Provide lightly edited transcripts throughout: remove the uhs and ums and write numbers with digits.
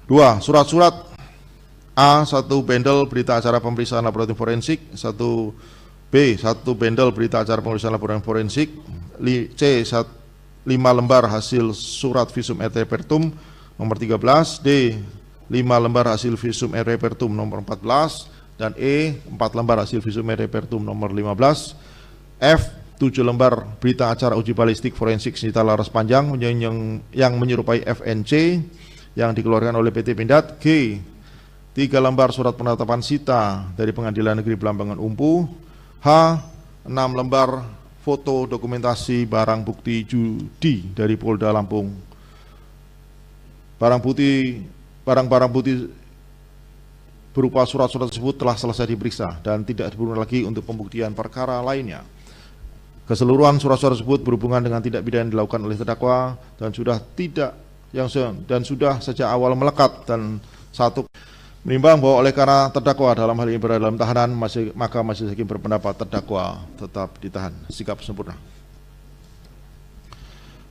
2. Surat-surat A. 1 bendel berita acara pemeriksaan laboratorium forensik. 1 B. 1 bendel berita acara pemeriksaan laboratorium forensik. C. 5 lembar hasil surat visum et repertum nomor 13. D. 5 lembar hasil visum et repertum nomor 14. Dan E. 4 lembar hasil visum et repertum nomor 15. F. 7 lembar berita acara uji balistik forensik senjata laras panjang yang menyerupai FNC yang dikeluarkan oleh PT Pindad. G. 3 lembar surat penetapan sita dari Pengadilan Negeri Belambangan Umpu. H. 6 lembar foto dokumentasi barang bukti judi dari Polda Lampung. Barang-barang bukti berupa surat-surat tersebut telah selesai diperiksa dan tidak diperlukan lagi untuk pembuktian perkara lainnya. Keseluruhan surat-surat tersebut berhubungan dengan tindak pidana yang dilakukan oleh terdakwa dan sudah sejak awal melekat. Dan 1. Menimbang bahwa oleh karena terdakwa dalam hal ini berada dalam tahanan, maka majelis hakim berpendapat terdakwa tetap ditahan. Sikap sempurna.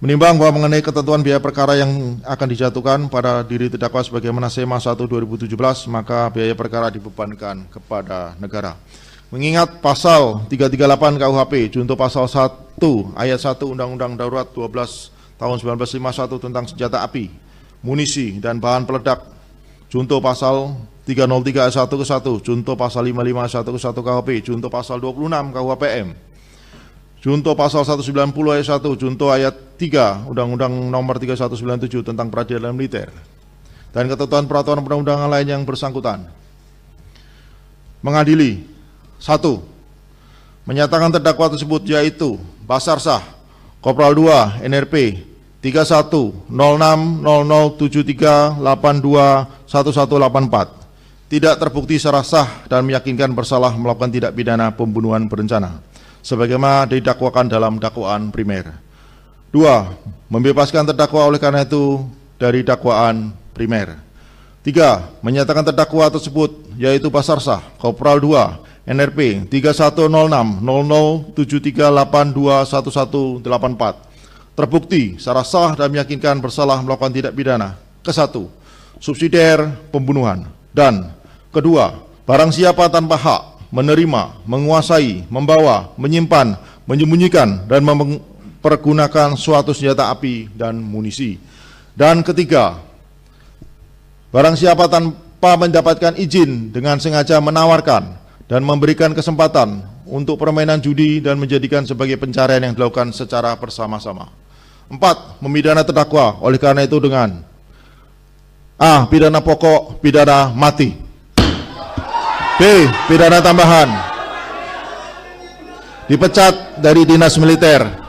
Menimbang bahwa mengenai ketentuan biaya perkara yang akan dijatuhkan pada diri terdakwa sebagaimana SEMA 1/2017, maka biaya perkara dibebankan kepada negara. Mengingat pasal 338 KUHP junto pasal 1 ayat 1 Undang-Undang Darurat 12 tahun 1951 tentang senjata api, munisi dan bahan peledak, junto pasal 303 ayat 1 ke 1, junto pasal 55 ayat 1 ke 1 KUHP, junto pasal 26 KUHPM, junto pasal 190 ayat 1, junto ayat 3 Undang-Undang Nomor 3197 tentang Peradilan Militer, dan ketentuan peraturan perundang-undangan lain yang bersangkutan. Mengadili 1. Menyatakan terdakwa tersebut yaitu Basarsah, Kopral 2, NRP 310073821184, tidak terbukti secara sah dan meyakinkan bersalah melakukan tindak pidana pembunuhan berencana sebagaimana didakwakan dalam dakwaan primer. 2. Membebaskan terdakwa oleh karena itu dari dakwaan primer. 3. Menyatakan terdakwa tersebut yaitu Basarsah, Kopral 2, NRP 310073821184 terbukti secara sah dan meyakinkan bersalah melakukan tindak pidana ke-1 subsidiar pembunuhan, dan kedua, barang siapa tanpa hak menerima, menguasai, membawa, menyimpan, menyembunyikan dan mempergunakan suatu senjata api dan munisi, dan ketiga, barang siapa tanpa mendapatkan izin dengan sengaja menawarkan dan memberikan kesempatan untuk permainan judi dan menjadikan sebagai pencarian yang dilakukan secara bersama-sama. 4. Memidana terdakwa oleh karena itu dengan A. Pidana pokok, pidana mati. B. Pidana tambahan, dipecat dari dinas militer.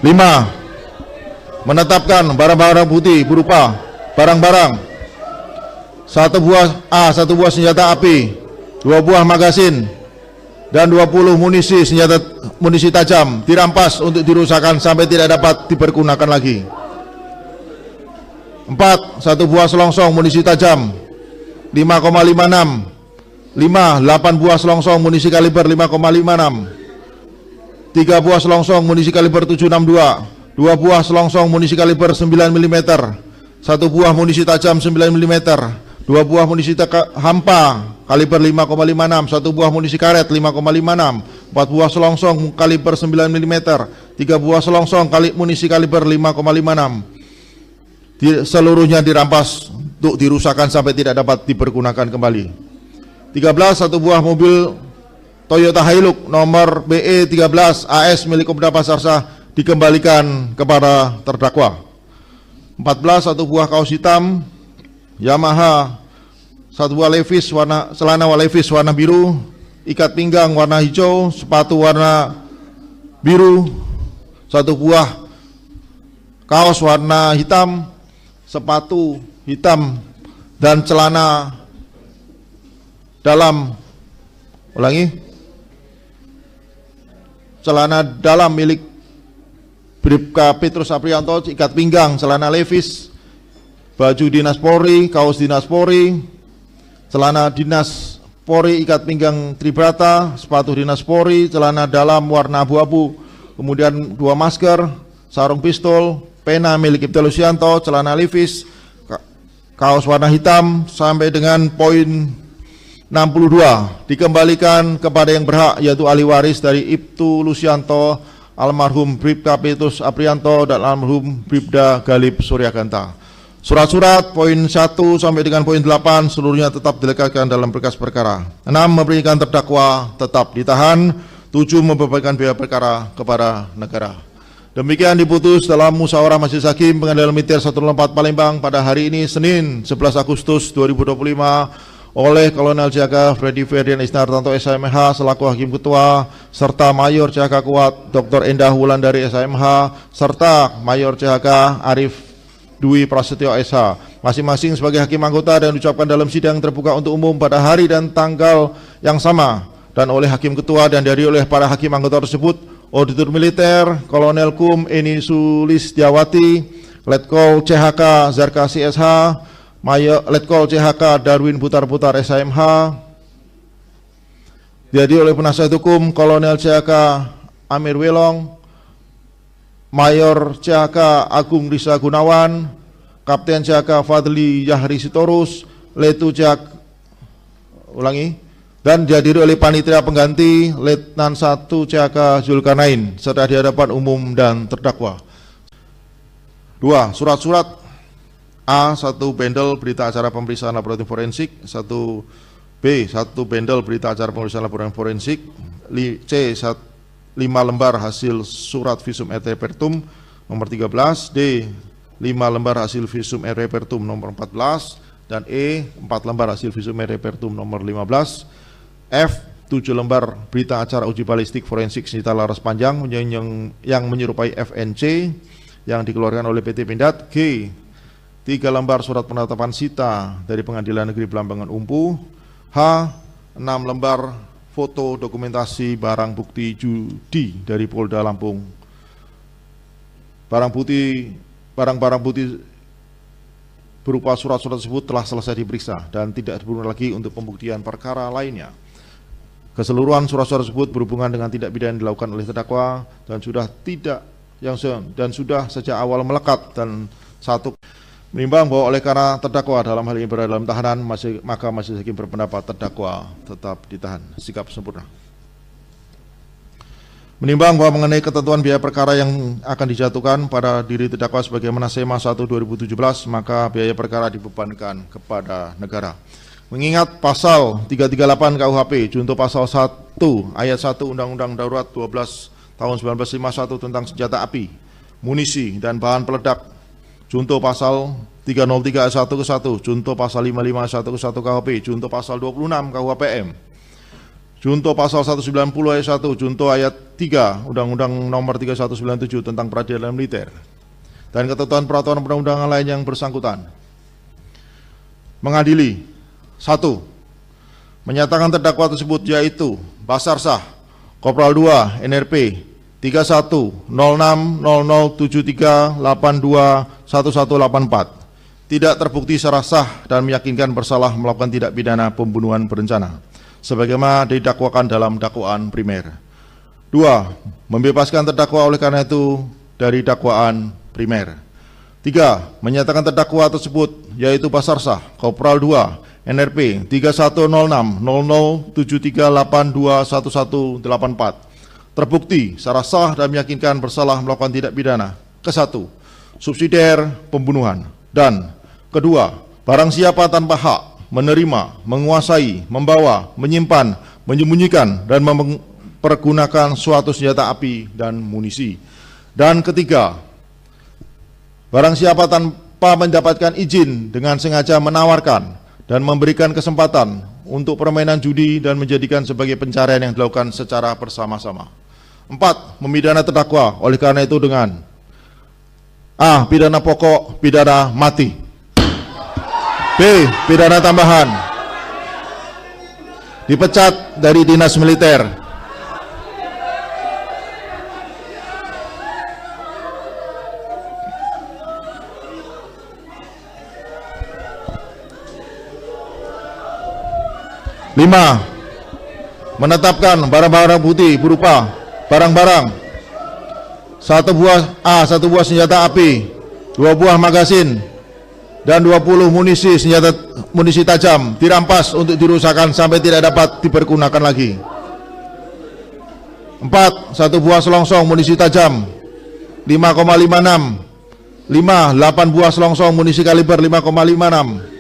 Lima, menetapkan barang-barang bukti berupa barang-barang 1 buah senjata api, 2 buah magasin, dan 20 munisi tajam dirampas untuk dirusakkan sampai tidak dapat dipergunakan lagi. 4. 1 buah selongsong munisi tajam 5,56. 5. 8 buah selongsong munisi kaliber 5,56. 3 buah selongsong munisi kaliber 762, 2 buah selongsong munisi kaliber 9 mm, 1 buah munisi tajam 9 mm, 2 buah munisi hampa kaliber 5,56, 1 buah munisi karet 5,56, 4 buah selongsong kaliber 9 mm, 3 buah selongsong munisi kaliber 5,56. Seluruhnya dirampas untuk dirusakkan sampai tidak dapat dipergunakan kembali. 13. 1 buah mobil Toyota Hilux nomor BE 13 AS milik Kopda Basarsah dikembalikan kepada terdakwa. 14. 1 buah kaos hitam Yamaha, 1 buah celana Levi's warna biru, ikat pinggang warna hijau, sepatu warna biru, 1 buah kaos warna hitam, sepatu hitam, dan celana dalam celana dalam milik Bribka Petrus Aprianto, ikat pinggang, celana Levi's, baju dinas Polri, kaos dinas Polri, celana dinas Polri ikat pinggang Tribrata, sepatu dinas Polri, celana dalam warna abu-abu, kemudian 2 masker, sarung pistol, pena milik Ibtu Lusianto, celana Levi's, kaos warna hitam, sampai dengan poin 62 dikembalikan kepada yang berhak, yaitu ahli waris dari Ibtu Lusianto, almarhum Bribka Petrus Aprianto dan almarhum Bribda Galib Suryaganta. Surat-surat poin 1 sampai dengan poin 8 seluruhnya tetap dilekatkan dalam berkas perkara. 6. Memberikan terdakwa tetap ditahan. 7. Membebankan biaya perkara kepada negara. Demikian diputus dalam musyawarah majelis hakim Pengadilan Militer 104 Palembang pada hari ini Senin 11 Agustus 2025 oleh Kolonel Jaga Freddy Ferdian Isnartanto SMH selaku Hakim Ketua, serta Mayor CHK Kuat Dr. Endah Wulandari SMH, serta Mayor CHK Arif Dwi Prasetyo SH, masing-masing sebagai hakim anggota, dan diucapkan dalam sidang terbuka untuk umum pada hari dan tanggal yang sama, dan oleh Hakim Ketua dan dihadiri oleh para hakim anggota tersebut: Auditor Militer Kolonel Kum Eni Sulistiawati, Letkol CHK Zarkasi SH, Mayor Letkol CHK Darwin Putar-Putar SMH, dihadiri oleh penasihat hukum Kolonel CHK Amir Welong, Mayor CHK Agung Risa Gunawan, Kapten CHK Fadli Yahri Sitorus, Letu CHK dan dihadiri oleh panitia pengganti Letnan 1 CHK Zulkarnain serta di hadapan umum dan terdakwa. 2. Surat-surat A. 1 bendel berita acara pemeriksaan laboratorium forensik, 1B 1 bendel berita acara pemeriksaan laboratorium forensik, C 5 lembar hasil surat visum et repertum nomor 13, D 5 lembar hasil visum et repertum nomor 14, dan E 4 lembar hasil visum et repertum nomor 15, F 7 lembar berita acara uji balistik forensik senjata laras panjang yang menyerupai FNC yang dikeluarkan oleh PT Pindad, G 3 lembar surat penetapan sita dari Pengadilan Negeri Belambangan Umpu, H 6 lembar foto dokumentasi barang bukti judi dari Polda Lampung. Barang-barang bukti berupa surat-surat tersebut telah selesai diperiksa dan tidak diperlukan lagi untuk pembuktian perkara lainnya. Keseluruhan surat-surat tersebut berhubungan dengan tindak pidana yang dilakukan oleh terdakwa dan sudah sejak awal melekat, dan 1. Menimbang bahwa oleh karena terdakwa dalam hal ini berada dalam tahanan, maka majelis hakim berpendapat terdakwa tetap ditahan. Sikap sempurna. Menimbang bahwa mengenai ketentuan biaya perkara yang akan dijatuhkan pada diri terdakwa sebagaimana SEMA 1/2017, maka biaya perkara dibebankan kepada negara. Mengingat pasal 338 KUHP junto pasal 1 ayat 1 Undang-Undang Darurat 12 tahun 1951 tentang senjata api, munisi dan bahan peledak, junto pasal 303 ayat 1 ke 1, junto pasal 55 ayat 1 ke 1 KUHP, junto pasal 26 KUHPM, junto pasal 190 ayat 1, junto ayat 3 Undang-Undang Nomor 3197 tentang Peradilan Militer, dan ketentuan peraturan perundang-undangan lain yang bersangkutan. Mengadili: 1. Menyatakan terdakwa tersebut yaitu Basarsah Kopral 2 NRP 310073821184 tidak terbukti secara sah dan meyakinkan bersalah melakukan tindak pidana pembunuhan berencana sebagaimana didakwakan dalam dakwaan primer. 2. Membebaskan terdakwa oleh karena itu dari dakwaan primer. 3. Menyatakan terdakwa tersebut yaitu Basarsah Kopral 2 NRP 310073821184 terbukti secara sah dan meyakinkan bersalah melakukan tindak pidana ke-1 subsidiar pembunuhan, dan kedua, barang siapa tanpa hak menerima, menguasai, membawa, menyimpan, menyembunyikan dan mempergunakan suatu senjata api dan munisi, dan ketiga, barang siapa tanpa mendapatkan izin dengan sengaja menawarkan dan memberikan kesempatan untuk permainan judi dan menjadikan sebagai pencarian yang dilakukan secara bersama-sama. 4. Memidana terdakwa oleh karena itu dengan A. Pidana pokok, pidana mati. B. Pidana tambahan, dipecat dari dinas militer. 5. Menetapkan barang-barang bukti berupa barang-barang: 1 buah senjata api, 2 buah magasin, dan 20 munisi tajam dirampas untuk dirusakkan sampai tidak dapat dipergunakan lagi. 4. 1 buah selongsong munisi tajam 5,56. 5. 8 buah selongsong munisi kaliber 5,56.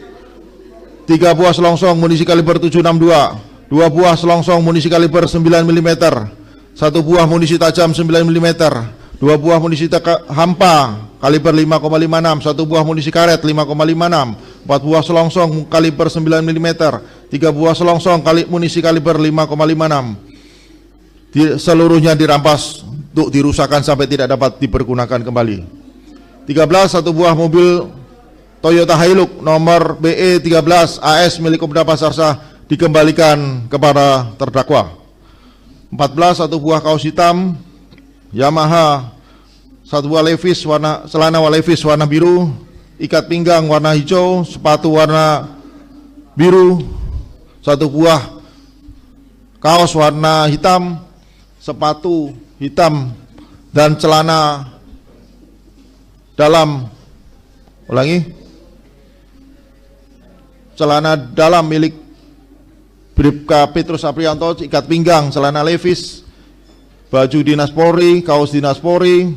3 buah selongsong munisi kaliber 7,62. 2 buah selongsong munisi kaliber 9 mm. 1 buah munisi tajam 9 mm. 2 buah munisi hampa kaliber 5,56. 1 buah munisi karet 5,56. 4 buah selongsong kaliber 9 mm. 3 buah selongsong munisi kaliber 5,56. Seluruhnya dirampas untuk dirusakkan sampai tidak dapat dipergunakan kembali. 13. 1 buah mobil Toyota Hilux nomor BE 13 AS milik Kopda Pasar Sah dikembalikan kepada terdakwa. 14. 1 buah kaos hitam Yamaha, 1 buah celana Levi's warna biru, ikat pinggang warna hijau, sepatu warna biru, 1 buah kaos warna hitam, sepatu hitam, dan celana dalam celana dalam milik Bribka Petrus Aprianto, ikat pinggang celana Levi's, baju dinas Polri, kaos dinas Polri,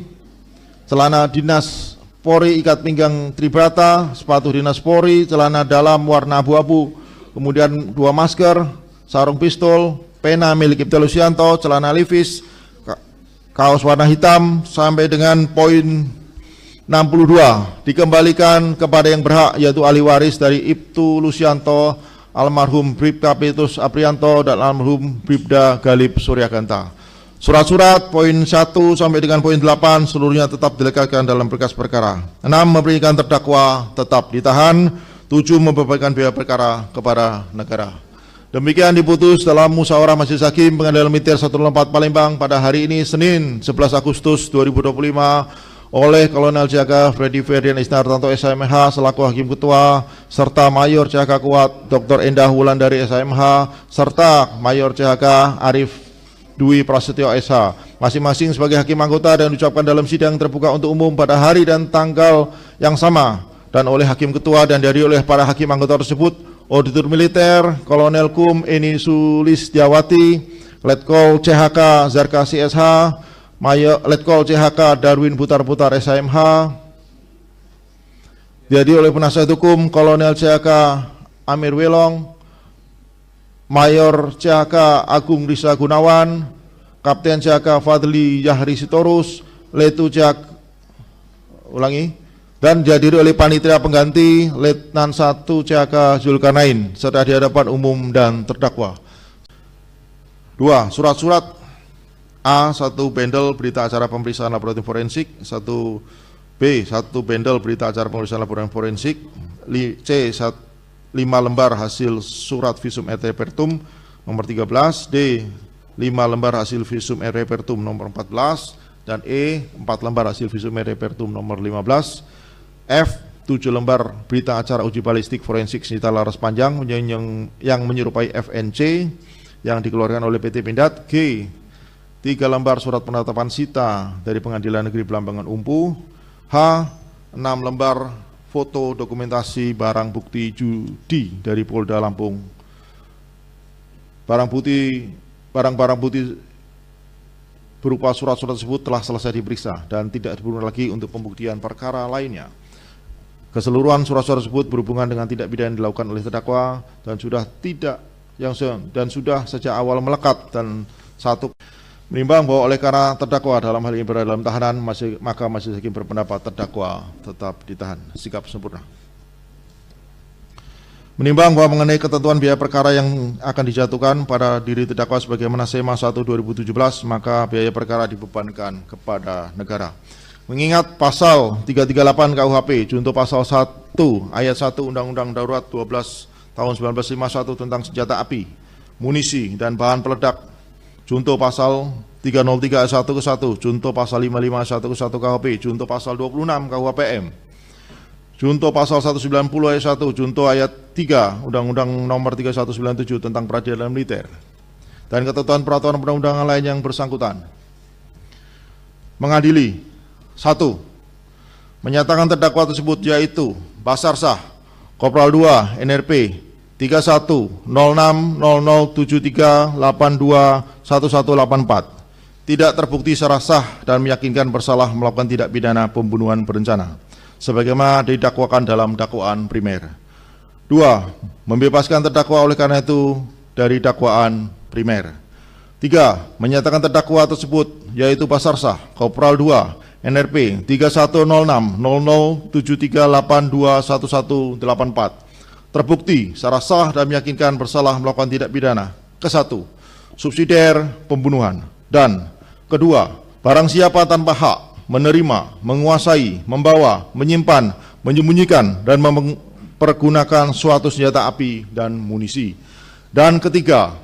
celana dinas Polri, ikat pinggang Tribrata, sepatu dinas Polri, celana dalam warna abu-abu, kemudian 2 masker, sarung pistol, pena milik Ibtu Lusianto, celana Levi's, kaos warna hitam, sampai dengan poin 62 dikembalikan kepada yang berhak, yaitu ahli waris dari Ibtu Lusianto, almarhum Bribka Petrus Aprianto, dan almarhum Bribda Galib Suryaganta. Surat-surat poin 1 sampai dengan poin 8 seluruhnya tetap dilekatkan dalam berkas perkara. 6. Memberikan terdakwa tetap ditahan. 7. Membebankan biaya perkara kepada negara. Demikian diputus dalam musyawarah majelis hakim Pengadilan Militer 104 Palembang pada hari ini Senin 11 Agustus 2025 oleh Kolonel Jaga Freddy Ferdian Isnartanto SMH selaku Hakim Ketua, serta Mayor CHK Kuat Dr. Endah Wulandari SMH, serta Mayor CHK Arif Dwi Prasetyo SH, masing-masing sebagai hakim anggota, dan diucapkan dalam sidang terbuka untuk umum pada hari dan tanggal yang sama, dan oleh Hakim Ketua dan dihadiri oleh para hakim anggota tersebut: Auditor Militer Kolonel Kum Eni Sulistiawati, Letkol CHK Zarkasi SH, Mayor Letkol CHK Darwin Butar-Butar SMH, dihadiri oleh penasihat hukum Kolonel CHK Amir Welong, Mayor CHK Agung Risa Gunawan, Kapten CHK Fadli Yahri Sitorus, Letu CHK dan dihadiri oleh panitia pengganti Letnan 1 CHK Zulkarnain, serta di hadapan umum dan terdakwa. 2. Surat-surat: A. 1 bendel berita acara pemeriksaan laboratorium forensik. 1 bendel berita acara pemeriksaan laboratorium forensik. C. 5 lembar hasil surat visum et repertum nomor 13. D. 5 lembar hasil visum et repertum nomor 14. Dan E. 4 lembar hasil visum et repertum nomor 15. F. 7 lembar berita acara uji balistik forensik senjata laras panjang yang menyerupai FNC yang dikeluarkan oleh PT Pindad. G. 3 lembar surat penetapan sita dari Pengadilan Negeri Belambangan Umpu. H. 6 lembar foto dokumentasi barang bukti judi dari Polda Lampung. Barang-barang bukti berupa surat-surat tersebut telah selesai diperiksa dan tidak diperlukan lagi untuk pembuktian perkara lainnya. Keseluruhan surat-surat tersebut berhubungan dengan tindak pidana yang dilakukan oleh terdakwa dan sudah sejak awal melekat. Dan 1. Menimbang bahwa oleh karena terdakwa dalam hal ini berada dalam tahanan, maka majelis hakim berpendapat terdakwa tetap ditahan. Sikap sempurna. Menimbang bahwa mengenai ketentuan biaya perkara yang akan dijatuhkan pada diri terdakwa sebagaimana SEMA 1/2017, maka biaya perkara dibebankan kepada negara. Mengingat pasal 338 KUHP junto pasal 1 ayat 1 Undang-Undang Darurat 12 tahun 1951 tentang senjata api, munisi, dan bahan peledak, junto pasal 303 ayat 1 ke 1, junto pasal 55 ayat 1 ke 1 KUHP, junto pasal 26 KUHPM, junto pasal 190 ayat 1, junto ayat 3 Undang-Undang Nomor 3197 tentang Peradilan Militer, dan ketentuan peraturan perundang-undangan lain yang bersangkutan. Mengadili: 1. Menyatakan terdakwa tersebut yaitu Basar Shah, Kopral 2 NRP 310073821184 tidak terbukti secara sah dan meyakinkan bersalah melakukan tindak pidana pembunuhan berencana sebagaimana didakwakan dalam dakwaan primer. 2. Membebaskan terdakwa oleh karena itu dari dakwaan primer. 3. Menyatakan terdakwa tersebut yaitu Basar Shah, Kopral 2 NRP 310073821184 terbukti secara sah dan meyakinkan bersalah melakukan tindak pidana ke-1 subsidiar pembunuhan, dan kedua, barang siapa tanpa hak menerima, menguasai, membawa, menyimpan, menyembunyikan, dan mempergunakan suatu senjata api dan munisi. Dan ketiga,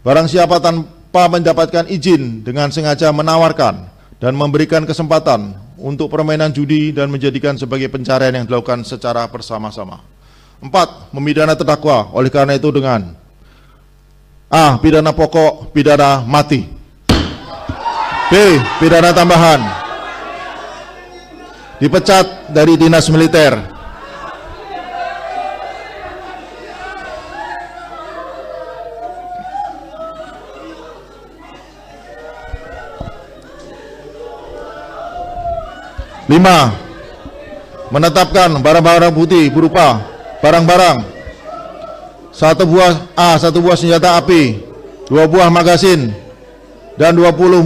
barang siapa tanpa mendapatkan izin dengan sengaja menawarkan dan memberikan kesempatan untuk permainan judi dan menjadikan sebagai pencarian yang dilakukan secara bersama-sama. 4. Memidana terdakwa oleh karena itu dengan A. Pidana pokok, pidana mati. B. Pidana tambahan, dipecat dari dinas militer. Lima, menetapkan barang-barang bukti berupa barang-barang: 1 buah senjata api, 2 buah magasin, dan 20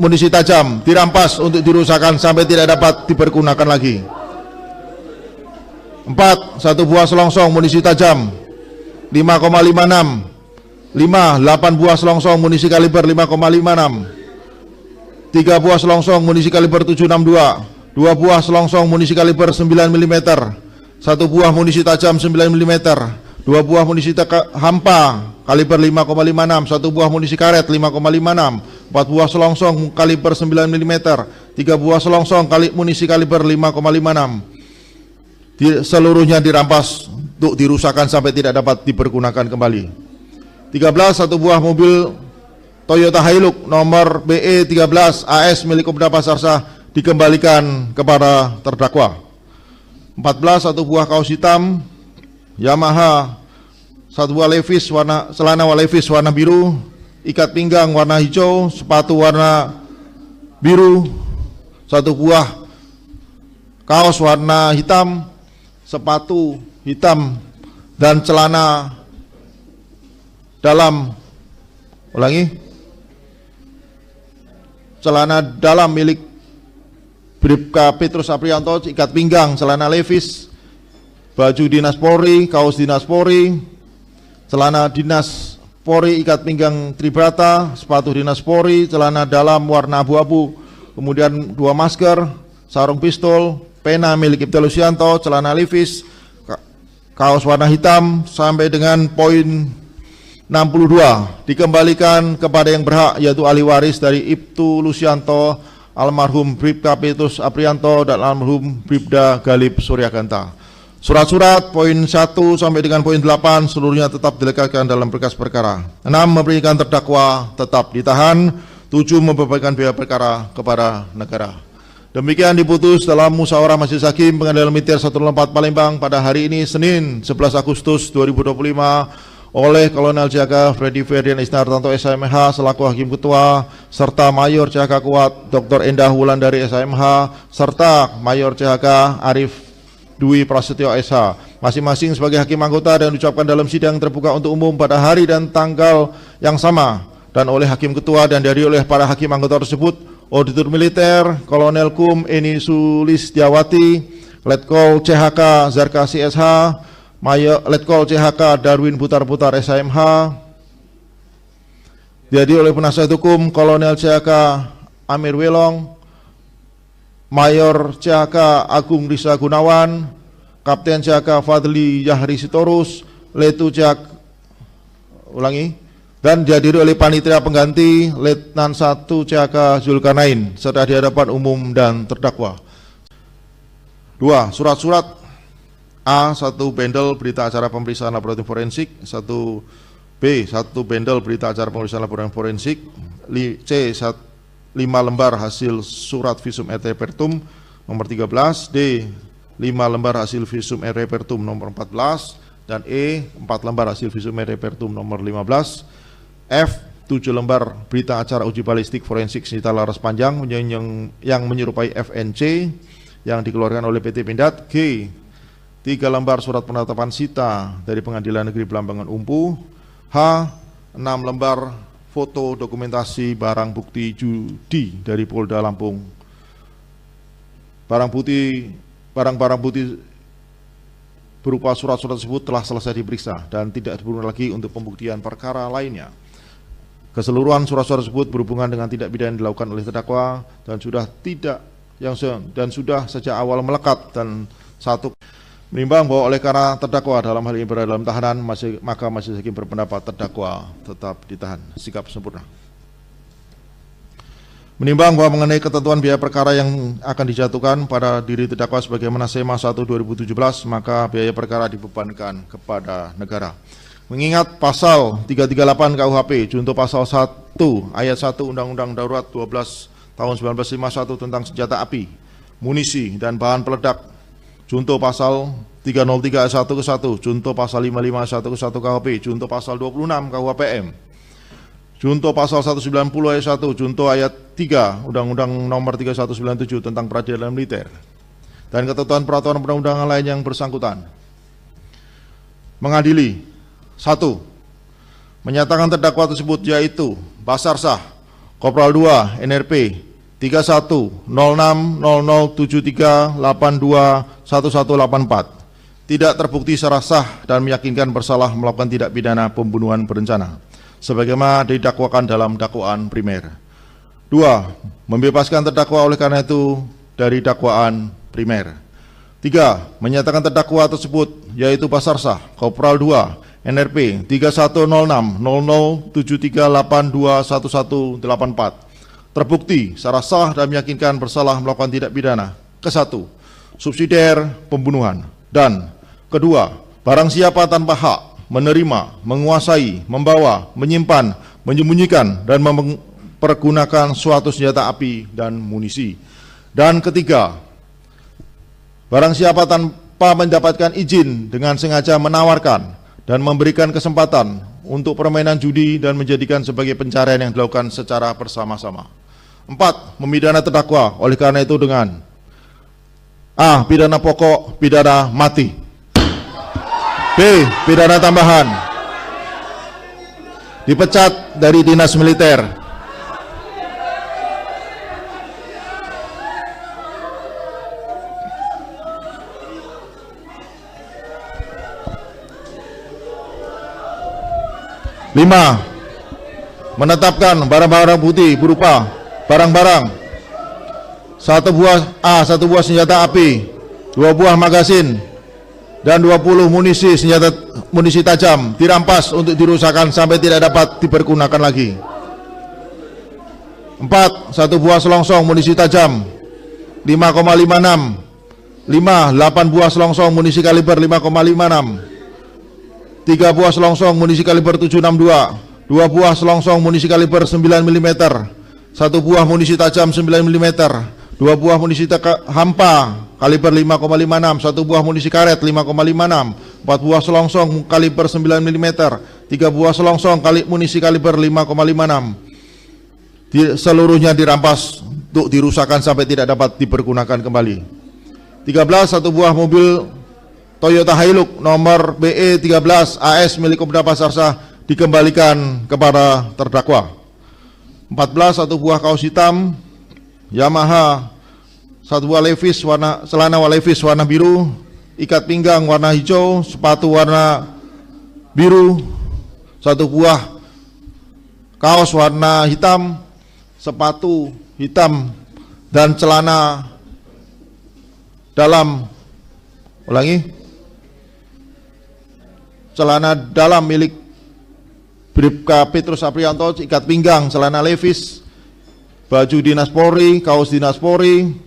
munisi tajam dirampas untuk dirusakkan sampai tidak dapat dipergunakan lagi. 4. 1 buah selongsong munisi tajam 5,56. 5. 8 buah selongsong munisi kaliber 5,56. 3 buah selongsong munisi kaliber 762. 2 buah selongsong munisi kaliber 9 mm. 1 buah munisi tajam 9 mm. 2 buah munisi hampa kaliber 5,56, 1 buah munisi karet 5,56, 4 buah selongsong kaliber 9 mm, 3 buah selongsong munisi kaliber 5,56. Seluruhnya dirampas untuk dirusakkan sampai tidak dapat dipergunakan kembali. 13. 1 buah mobil Toyota Hilux nomor BE 13 AS milik Kopda Basar Shah dikembalikan kepada terdakwa. 14. 1 buah kaos hitam Yamaha, 1 buah Levi's celana Levi's warna biru, ikat pinggang warna hijau, sepatu warna biru, 1 buah kaos warna hitam, sepatu hitam, dan celana dalam celana dalam milik Bribka Petrus Aprianto, ikat pinggang celana Levi's, baju dinas Polri, kaos dinas Polri, celana dinas Polri, ikat pinggang Tribrata, sepatu dinas Polri, celana dalam warna abu-abu, kemudian 2 masker, sarung pistol, pena milik Ibtu Lusianto, celana Levi's, kaos warna hitam, sampai dengan poin 62 dikembalikan kepada yang berhak, yaitu ahli waris dari Ibtu Lusianto, almarhum Bribka Petrus Aprianto, dan almarhum Bribda Galib Suryaganta. Surat-surat poin 1 sampai dengan poin 8 seluruhnya tetap dilekatkan dalam berkas perkara. 6. Memberikan terdakwa tetap ditahan. 7. Membebankan biaya perkara kepada negara. Demikian diputus dalam musyawarah majelis hakim Pengadilan Militer 104 Palembang pada hari ini Senin 11 Agustus 2025 oleh Kolonel JHK Freddy Ferdian Isnartanto SMH selaku Hakim Ketua, serta Mayor JHK Kuat Dr. Endah Wulandari SMH, serta Mayor JHK Arif Dwi Prasetyo SH, masing-masing sebagai hakim anggota, dan diucapkan dalam sidang terbuka untuk umum pada hari dan tanggal yang sama, dan oleh Hakim Ketua dan dihadiri oleh para hakim anggota tersebut: Auditor Militer Kolonel Kum Eni Sulistiawati, Letkol CHK Zarkasi SH, Mayor Letkol CHK Darwin Putar-Putar SMH, dihadiri oleh penasihat hukum Kolonel CHK Amir Welong, Mayor CHK Agung Risa Gunawan, Kapten CHK Fadli Yahri Sitorus, Letu CHK dan dihadiri oleh panitia pengganti Letnan 1 CHK Zulkarnain serta di hadapan umum dan terdakwa. 2. Surat-surat A. 1 bendel berita acara pemeriksaan laboratorium forensik. 1B. 1 bendel berita acara pemeriksaan laboratorium forensik. C. 5 lembar hasil surat visum et repertum nomor 13. D. 5 lembar hasil visum et repertum nomor 14. Dan E. 4 lembar hasil visum et repertum nomor 15. F. 7 lembar berita acara uji balistik forensik senjata laras panjang yang menyerupai FNC yang dikeluarkan oleh PT Pindad. G. 3 lembar surat penetapan sita dari Pengadilan Negeri Belambangan Umpu. H. 6 lembar foto dokumentasi barang bukti judi dari Polda Lampung. Barang-barang bukti berupa surat-surat tersebut telah selesai diperiksa dan tidak diperlukan lagi untuk pembuktian perkara lainnya. Keseluruhan surat-surat tersebut berhubungan dengan tindak pidana yang dilakukan oleh terdakwa dan sudah sejak awal melekat. Dan 1. Menimbang bahwa oleh karena terdakwa dalam hal ini berada dalam tahanan, maka majelis hakim berpendapat terdakwa tetap ditahan. Sikap sempurna. Menimbang bahwa mengenai ketentuan biaya perkara yang akan dijatuhkan pada diri terdakwa sebagaimana SEMA 1/2017, maka biaya perkara dibebankan kepada negara. Mengingat pasal 338 KUHP junto pasal 1 ayat 1 Undang-Undang Darurat 12 tahun 1951 tentang senjata api, munisi dan bahan peledak, junto pasal 303 ayat 1 ke 1, junto pasal 55 ayat 1 ke 1 KUHP, junto pasal 26 KUHPM, junto pasal 190 ayat 1, junto ayat 3 Undang-Undang nomor 3197 tentang peradilan militer, dan ketentuan peraturan perundang-undangan lain yang bersangkutan. Mengadili 1. Menyatakan terdakwa tersebut yaitu Basar Shah, Kopral 2, NRP 310073821184 tidak terbukti secara sah dan meyakinkan bersalah melakukan tindak pidana pembunuhan berencana sebagaimana didakwakan dalam dakwaan primer. 2. Membebaskan terdakwa oleh karena itu dari dakwaan primer. 3. Menyatakan terdakwa tersebut yaitu Basar Shah, Kopral 2, NRP 310073821184 terbukti secara sah dan meyakinkan bersalah melakukan tindak pidana ke-1 subsidiar pembunuhan, dan kedua, barang siapa tanpa hak menerima, menguasai, membawa, menyimpan, menyembunyikan dan mempergunakan suatu senjata api dan munisi, dan ketiga, barang siapa tanpa mendapatkan izin dengan sengaja menawarkan dan memberikan kesempatan untuk permainan judi dan menjadikan sebagai pencarian yang dilakukan secara bersama-sama. 4. Memidana terdakwa oleh karena itu dengan A. Pidana pokok, pidana mati. B. Pidana tambahan, dipecat dari dinas militer. Lima, menetapkan barang-barang bukti berupa barang-barang 1 buah senjata api, 2 buah magasin, dan 20 munisi tajam dirampas untuk dirusakkan sampai tidak dapat dipergunakan lagi. 4. 1 buah selongsong munisi tajam 5,56. 5. 8 buah selongsong munisi kaliber 5,56. 3 buah selongsong munisi kaliber 762, 2 buah selongsong munisi kaliber 9 mm, 1 buah munisi tajam 9 mm, 2 buah munisi hampa kaliber 5,56, 1 buah munisi karet 5,56, 4 buah selongsong kaliber 9 mm, 3 buah selongsong munisi kaliber 5,56. Seluruhnya dirampas untuk dirusakkan sampai tidak dapat dipergunakan kembali. 13. 1 buah mobil Toyota Hilux nomor BE 13 AS milik Kopda Basar Shah dikembalikan kepada terdakwa. 14. 1 buah kaos hitam Yamaha, 1 buah celana Levi's warna biru, ikat pinggang warna hijau, sepatu warna biru, 1 buah kaos warna hitam, sepatu hitam, dan celana dalam celana dalam milik Bribka Petrus Aprianto, ikat pinggang, celana Levi's, baju dinas Polri, kaos dinas Polri,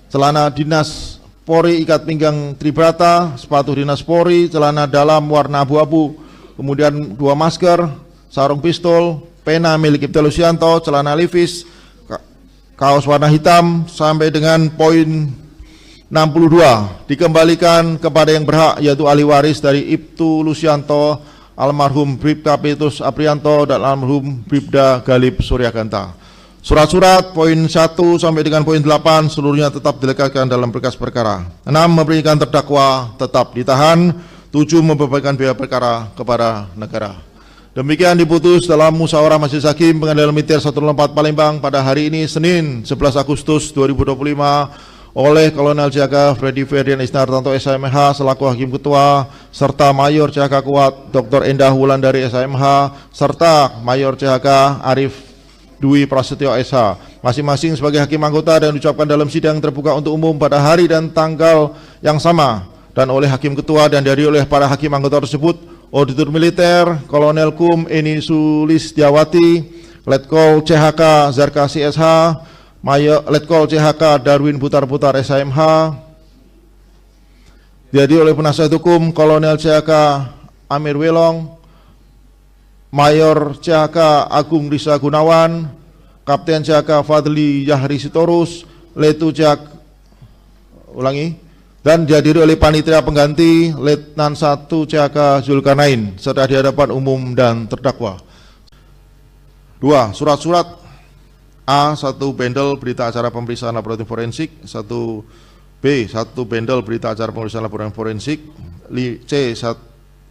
celana dinas Polri ikat pinggang tribrata, sepatu dinas Polri, celana dalam warna abu-abu, kemudian 2 masker, sarung pistol, pena milik Ibtu Lusianto, celana Levi's, kaos warna hitam, sampai dengan poin 62 dikembalikan kepada yang berhak, yaitu ahli waris dari Ibtu Lusianto, almarhum Bribka Petrus Aprianto dan almarhum Bribda Galib Suryaganta. Surat-surat poin 1 sampai dengan poin 8 seluruhnya tetap dilekatkan dalam berkas perkara. 6. Memberikan terdakwa tetap ditahan. 7. Membebankan biaya perkara kepada negara. Demikian diputus dalam musyawarah majelis hakim Pengadilan Militer 104 Palembang pada hari ini Senin 11 Agustus 2025 oleh Kolonel Jaga Freddy Ferdian Isnartanto SMH selaku Hakim Ketua, serta Mayor CHK Kuat Dr. Endah Wulandari SMH, serta Mayor CHK Arif Dwi Prasetyo SH, masing-masing sebagai hakim anggota, dan diucapkan dalam sidang terbuka untuk umum pada hari dan tanggal yang sama, dan oleh Hakim Ketua dan dihadiri oleh para hakim anggota tersebut: Auditor Militer Kolonel Kum Eni Sulistiawati, Letkol CHK Zarkasi SH, Mayor Letkol CHK Darwin Putar-Putar SMH, dihadiri oleh penasihat hukum Kolonel CHK Amir Welong, Mayor CHK Agung Risa Gunawan, Kapten CHK Fadli Yahri Sitorus, Letu CHK dan dihadiri oleh panitia pengganti Letnan 1 CHK Zulkarnain serta di hadapan umum dan terdakwa. 2. Surat-surat A. 1 bendel berita acara pemeriksaan laboratorium forensik, 1B 1 bendel berita acara pemeriksaan laboratorium forensik, C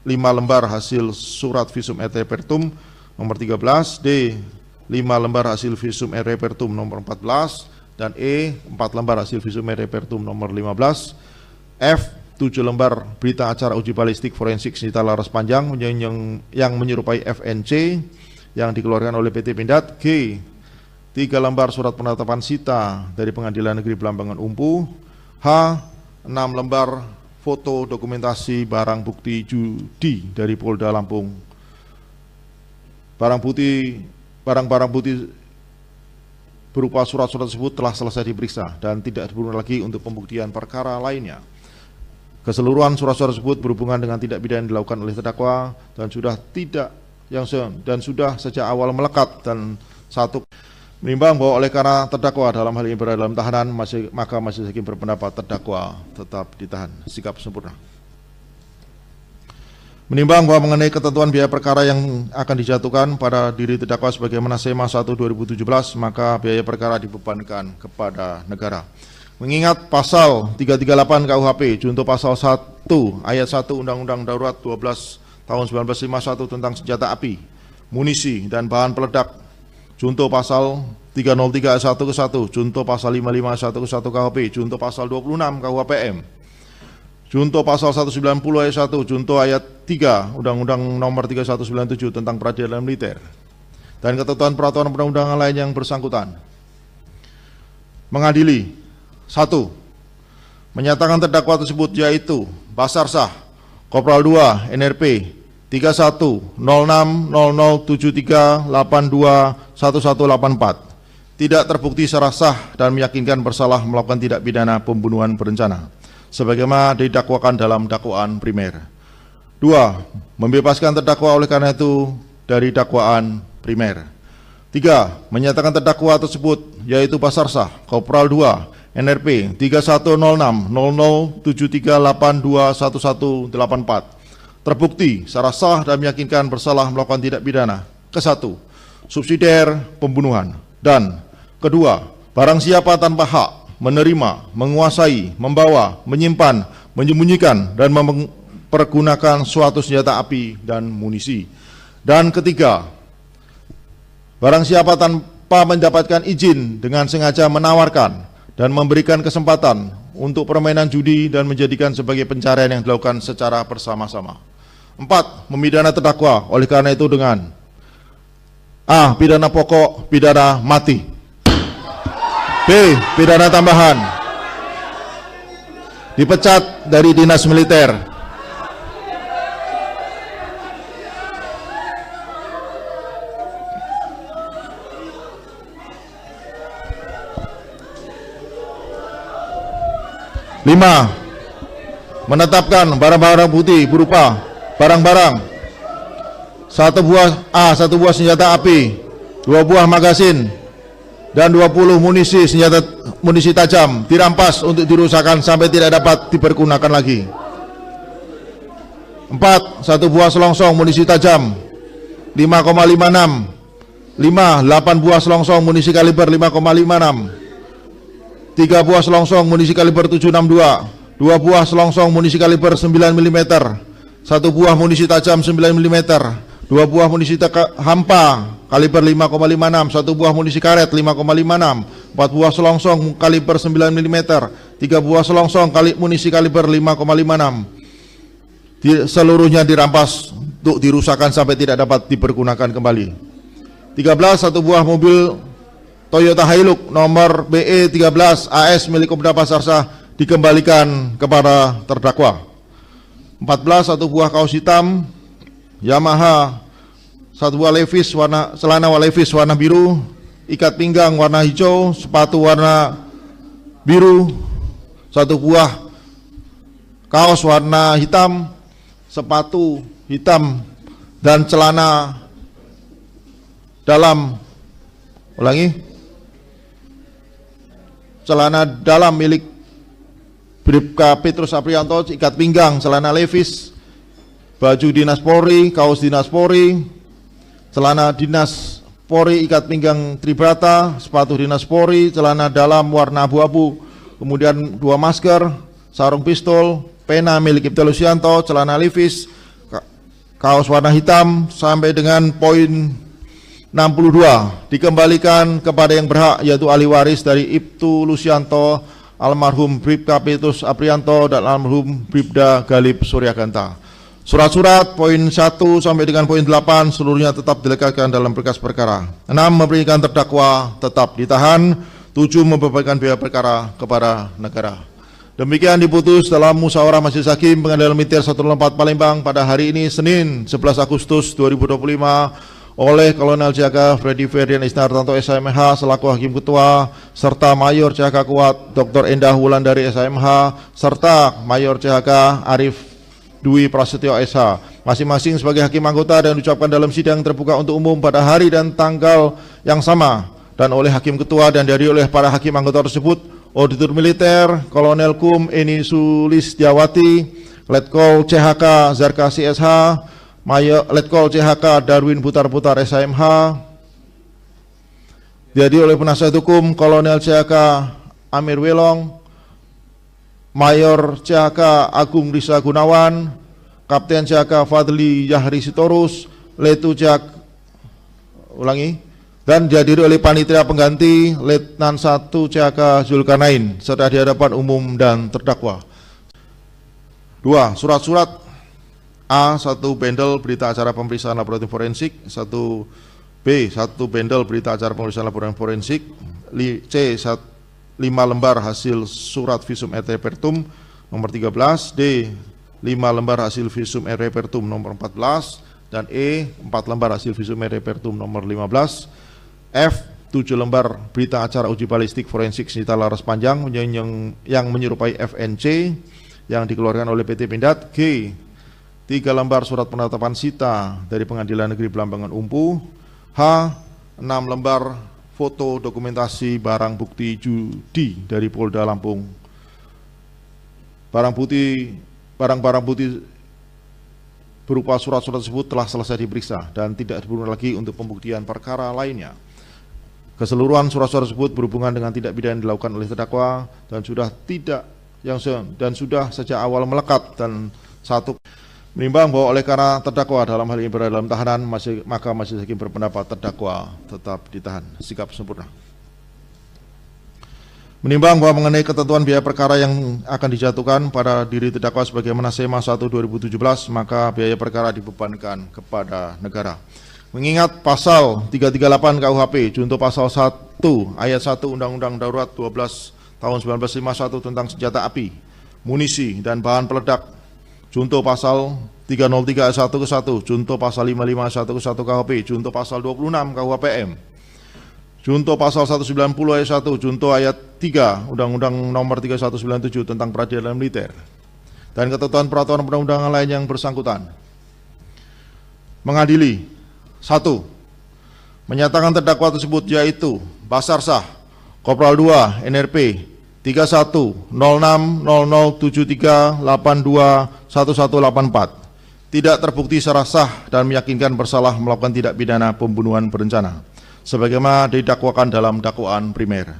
5 lembar hasil surat visum et repertum nomor 13, D 5 lembar hasil visum et repertum nomor 14, dan E 4 lembar hasil visum et repertum nomor 15, F 7 lembar berita acara uji balistik forensik senjata laras panjang yang menyerupai FNC yang dikeluarkan oleh PT Pindad, G 3 lembar surat penetapan sita dari Pengadilan Negeri Belambangan Umpu, H 6 lembar foto dokumentasi barang bukti judi dari Polda Lampung. Barang-barang bukti berupa surat-surat tersebut telah selesai diperiksa dan tidak diperlukan lagi untuk pembuktian perkara lainnya. Keseluruhan surat-surat tersebut berhubungan dengan tindak pidana yang dilakukan oleh terdakwa dan sudah sejak awal melekat, dan 1. Menimbang bahwa oleh karena terdakwa dalam hal ini berada dalam tahanan, maka majelis hakim berpendapat terdakwa tetap ditahan. Sikap sempurna. Menimbang bahwa mengenai ketentuan biaya perkara yang akan dijatuhkan pada diri terdakwa sebagaimana SEMA 1/2017, maka biaya perkara dibebankan kepada negara. Mengingat pasal 338 KUHP junto pasal 1 ayat 1 Undang-Undang Darurat 12 tahun 1951 tentang senjata api, munisi dan bahan peledak, junto pasal 303 ayat 1 ke 1, junto pasal 55 ayat 1 ke 1 KUHP, junto pasal 26 KUHPM, junto pasal 190 ayat 1, junto ayat 3 Undang-Undang Nomor 3197 tentang Peradilan Militer, dan ketentuan peraturan perundang-undangan lain yang bersangkutan. Mengadili: 1. Menyatakan terdakwa tersebut yaitu Basar Shah, Kopral 2 NRP 310073821184 tidak terbukti secara sah dan meyakinkan bersalah melakukan tindak pidana pembunuhan berencana sebagaimana didakwakan dalam dakwaan primer. 2. Membebaskan terdakwa oleh karena itu dari dakwaan primer. 3. Menyatakan terdakwa tersebut yaitu Basar Shah, Kopral 2 NRP 310073821184 terbukti secara sah dan meyakinkan bersalah melakukan tindak pidana ke-1 subsidiar pembunuhan, dan kedua, barang siapa tanpa hak menerima, menguasai, membawa, menyimpan, menyembunyikan dan mempergunakan suatu senjata api dan munisi, dan ketiga, barang siapa tanpa mendapatkan izin dengan sengaja menawarkan dan memberikan kesempatan untuk permainan judi dan menjadikan sebagai pencarian yang dilakukan secara bersama-sama. 4. Memidana terdakwa oleh karena itu dengan A. Pidana pokok, pidana mati. B. Pidana tambahan, dipecat dari dinas militer. 5. Menetapkan barang-barang bukti berupa barang-barang: 1 buah senjata api, 2 buah magasin, dan 20 munisi tajam dirampas untuk dirusakkan sampai tidak dapat dipergunakan lagi. 4. 1 buah selongsong munisi tajam 5,56. 5. 8 buah selongsong munisi kaliber 5,56. 3 buah selongsong munisi kaliber 7,62. 2 buah selongsong munisi kaliber 9 mm. 1 buah munisi tajam 9 mm. 2 buah munisi hampa kaliber 5,56. 1 buah munisi karet 5,56. 4 buah selongsong kaliber 9 mm. 3 buah selongsong munisi kaliber 5,56. Seluruhnya dirampas untuk dirusakkan sampai tidak dapat dipergunakan kembali. 13. 1 buah mobil Toyota Hilux nomor BE 13 AS milik Kopda Pasar Sah dikembalikan kepada terdakwa. 14. 1 buah kaos hitam Yamaha, 1 buah celana Levi's warna biru, ikat pinggang warna hijau, sepatu warna biru, 1 buah kaos warna hitam, sepatu hitam, dan celana dalam celana dalam milik Bribka Petrus Aprianto, ikat pinggang celana Levi's, baju dinas Polri, kaos dinas Polri, celana dinas Polri, ikat pinggang Tribrata, sepatu dinas Polri, celana dalam warna abu-abu, kemudian 2 masker, sarung pistol, pena milik Ibtu Lusianto, celana Levi's, kaos warna hitam, sampai dengan poin 62 dikembalikan kepada yang berhak, yaitu ahli waris dari Ibtu Lusianto, almarhum Bribka Petrus Aprianto, dan almarhum Bribda Galib Suryaganta. Surat-surat poin 1 sampai dengan poin 8 seluruhnya tetap dilekatkan dalam berkas perkara. 6. Memberikan terdakwa tetap ditahan. 7. Membebankan biaya perkara kepada negara. Demikian diputus dalam musyawarah majelis hakim Pengadilan Militer 104 Palembang pada hari ini Senin 11 Agustus 2025 oleh Kolonel JHK Freddy Ferdian Isnartanto SMH selaku Hakim Ketua, serta Mayor JHK Kuat Dr. Endah Wulandari SMH, serta Mayor JHK Arif Dwi Prasetyo SH, masing-masing sebagai hakim anggota, dan diucapkan dalam sidang terbuka untuk umum pada hari dan tanggal yang sama, dan oleh Hakim Ketua dan dihadiri oleh para hakim anggota tersebut: Auditor Militer Kolonel Kum Eni Sulistiawati, Letkol CHK Zarkasi SH, Mayor Letkol CHK Darwin Putar-Putar SMH, dihadiri oleh penasihat hukum Kolonel CHK Amir Welong, Mayor CHK Agung Risa Gunawan, Kapten CHK Fadli Yahri Sitorus, Letu CHK dan dihadiri oleh panitia pengganti Letnan 1 CHK Zulkarnain, serta di hadapan umum dan terdakwa. 2. Surat-surat: A. 1 bendel berita acara pemeriksaan laboratorium forensik. 1 bendel berita acara pemeriksaan laboratorium forensik. C. 5 lembar hasil surat visum et repertum nomor 13. D. 5 lembar hasil visum et repertum nomor 14. Dan E. 4 lembar hasil visum et repertum nomor 15. F. 7 lembar berita acara uji balistik forensik senjata laras panjang yang menyerupai FNC yang dikeluarkan oleh PT Pindad. G. 3 lembar surat penetapan sita dari Pengadilan Negeri Belambangan Umpu. H. 6 lembar foto dokumentasi barang bukti judi dari Polda Lampung. Barang-barang bukti berupa surat-surat tersebut telah selesai diperiksa dan tidak diperlukan lagi untuk pembuktian perkara lainnya. Keseluruhan surat-surat tersebut berhubungan dengan tindak pidana yang dilakukan oleh terdakwa dan sudah sejak awal melekat, dan 1. Menimbang bahwa oleh karena terdakwa dalam hal ini berada dalam tahanan, maka majelis hakim berpendapat terdakwa tetap ditahan. Sikap sempurna. Menimbang bahwa mengenai ketentuan biaya perkara yang akan dijatuhkan pada diri terdakwa sebagaimana SEMA 1/2017, maka biaya perkara dibebankan kepada negara. Mengingat pasal 338 KUHP junto pasal 1 ayat 1 Undang-Undang Darurat 12 tahun 1951 tentang senjata api, munisi, dan bahan peledak, junto pasal 303 ayat 1 ke 1, junto pasal 55 ayat 1 ke 1 KUHP, junto pasal 26 KUHPM, junto pasal 190 ayat 1, junto ayat 3 Undang-Undang Nomor 3197 tentang Peradilan Militer dan ketentuan peraturan perundang-undangan lain yang bersangkutan. Mengadili 1. Menyatakan terdakwa tersebut yaitu Basarsah Kopral 2 NRP 310073821184 tidak terbukti secara sah dan meyakinkan bersalah melakukan tindak pidana pembunuhan berencana sebagaimana didakwakan dalam dakwaan primer.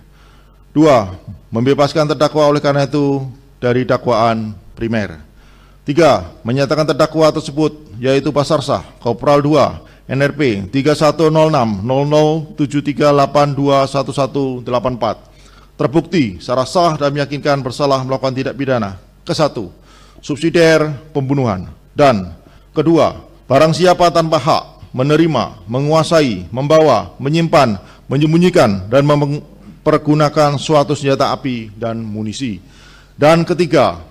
2. Membebaskan terdakwa oleh karena itu dari dakwaan primer. 3. Menyatakan terdakwa tersebut yaitu Basarsah Kopral 2 NRP 310073821184 terbukti secara sah dan meyakinkan bersalah melakukan tindak pidana ke-1 subsidiar pembunuhan, dan kedua, barang siapa tanpa hak menerima, menguasai, membawa, menyimpan, menyembunyikan dan mempergunakan suatu senjata api dan munisi, dan ketiga,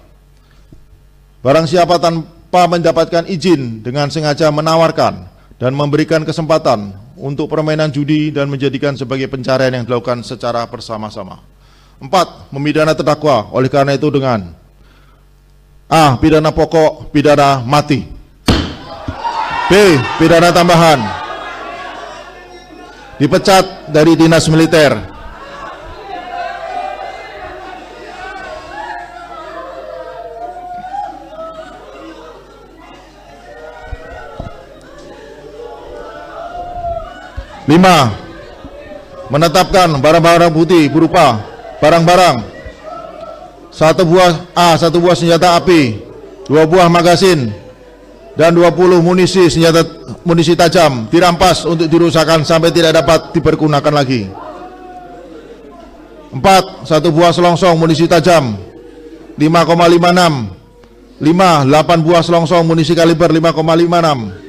barang siapa tanpa mendapatkan izin dengan sengaja menawarkan dan memberikan kesempatan untuk permainan judi dan menjadikan sebagai pencarian yang dilakukan secara bersama-sama. 4. Memidana terdakwa oleh karena itu dengan A. Pidana pokok, pidana mati. B. Pidana tambahan, dipecat dari dinas militer. Lima, menetapkan barang-barang bukti berupa barang-barang: 1 buah senjata api, 2 buah magasin, dan 20 munisi tajam dirampas untuk dirusakkan sampai tidak dapat dipergunakan lagi. 4. 1 buah selongsong munisi tajam 5,56. 5. 8 buah selongsong munisi kaliber 5,56.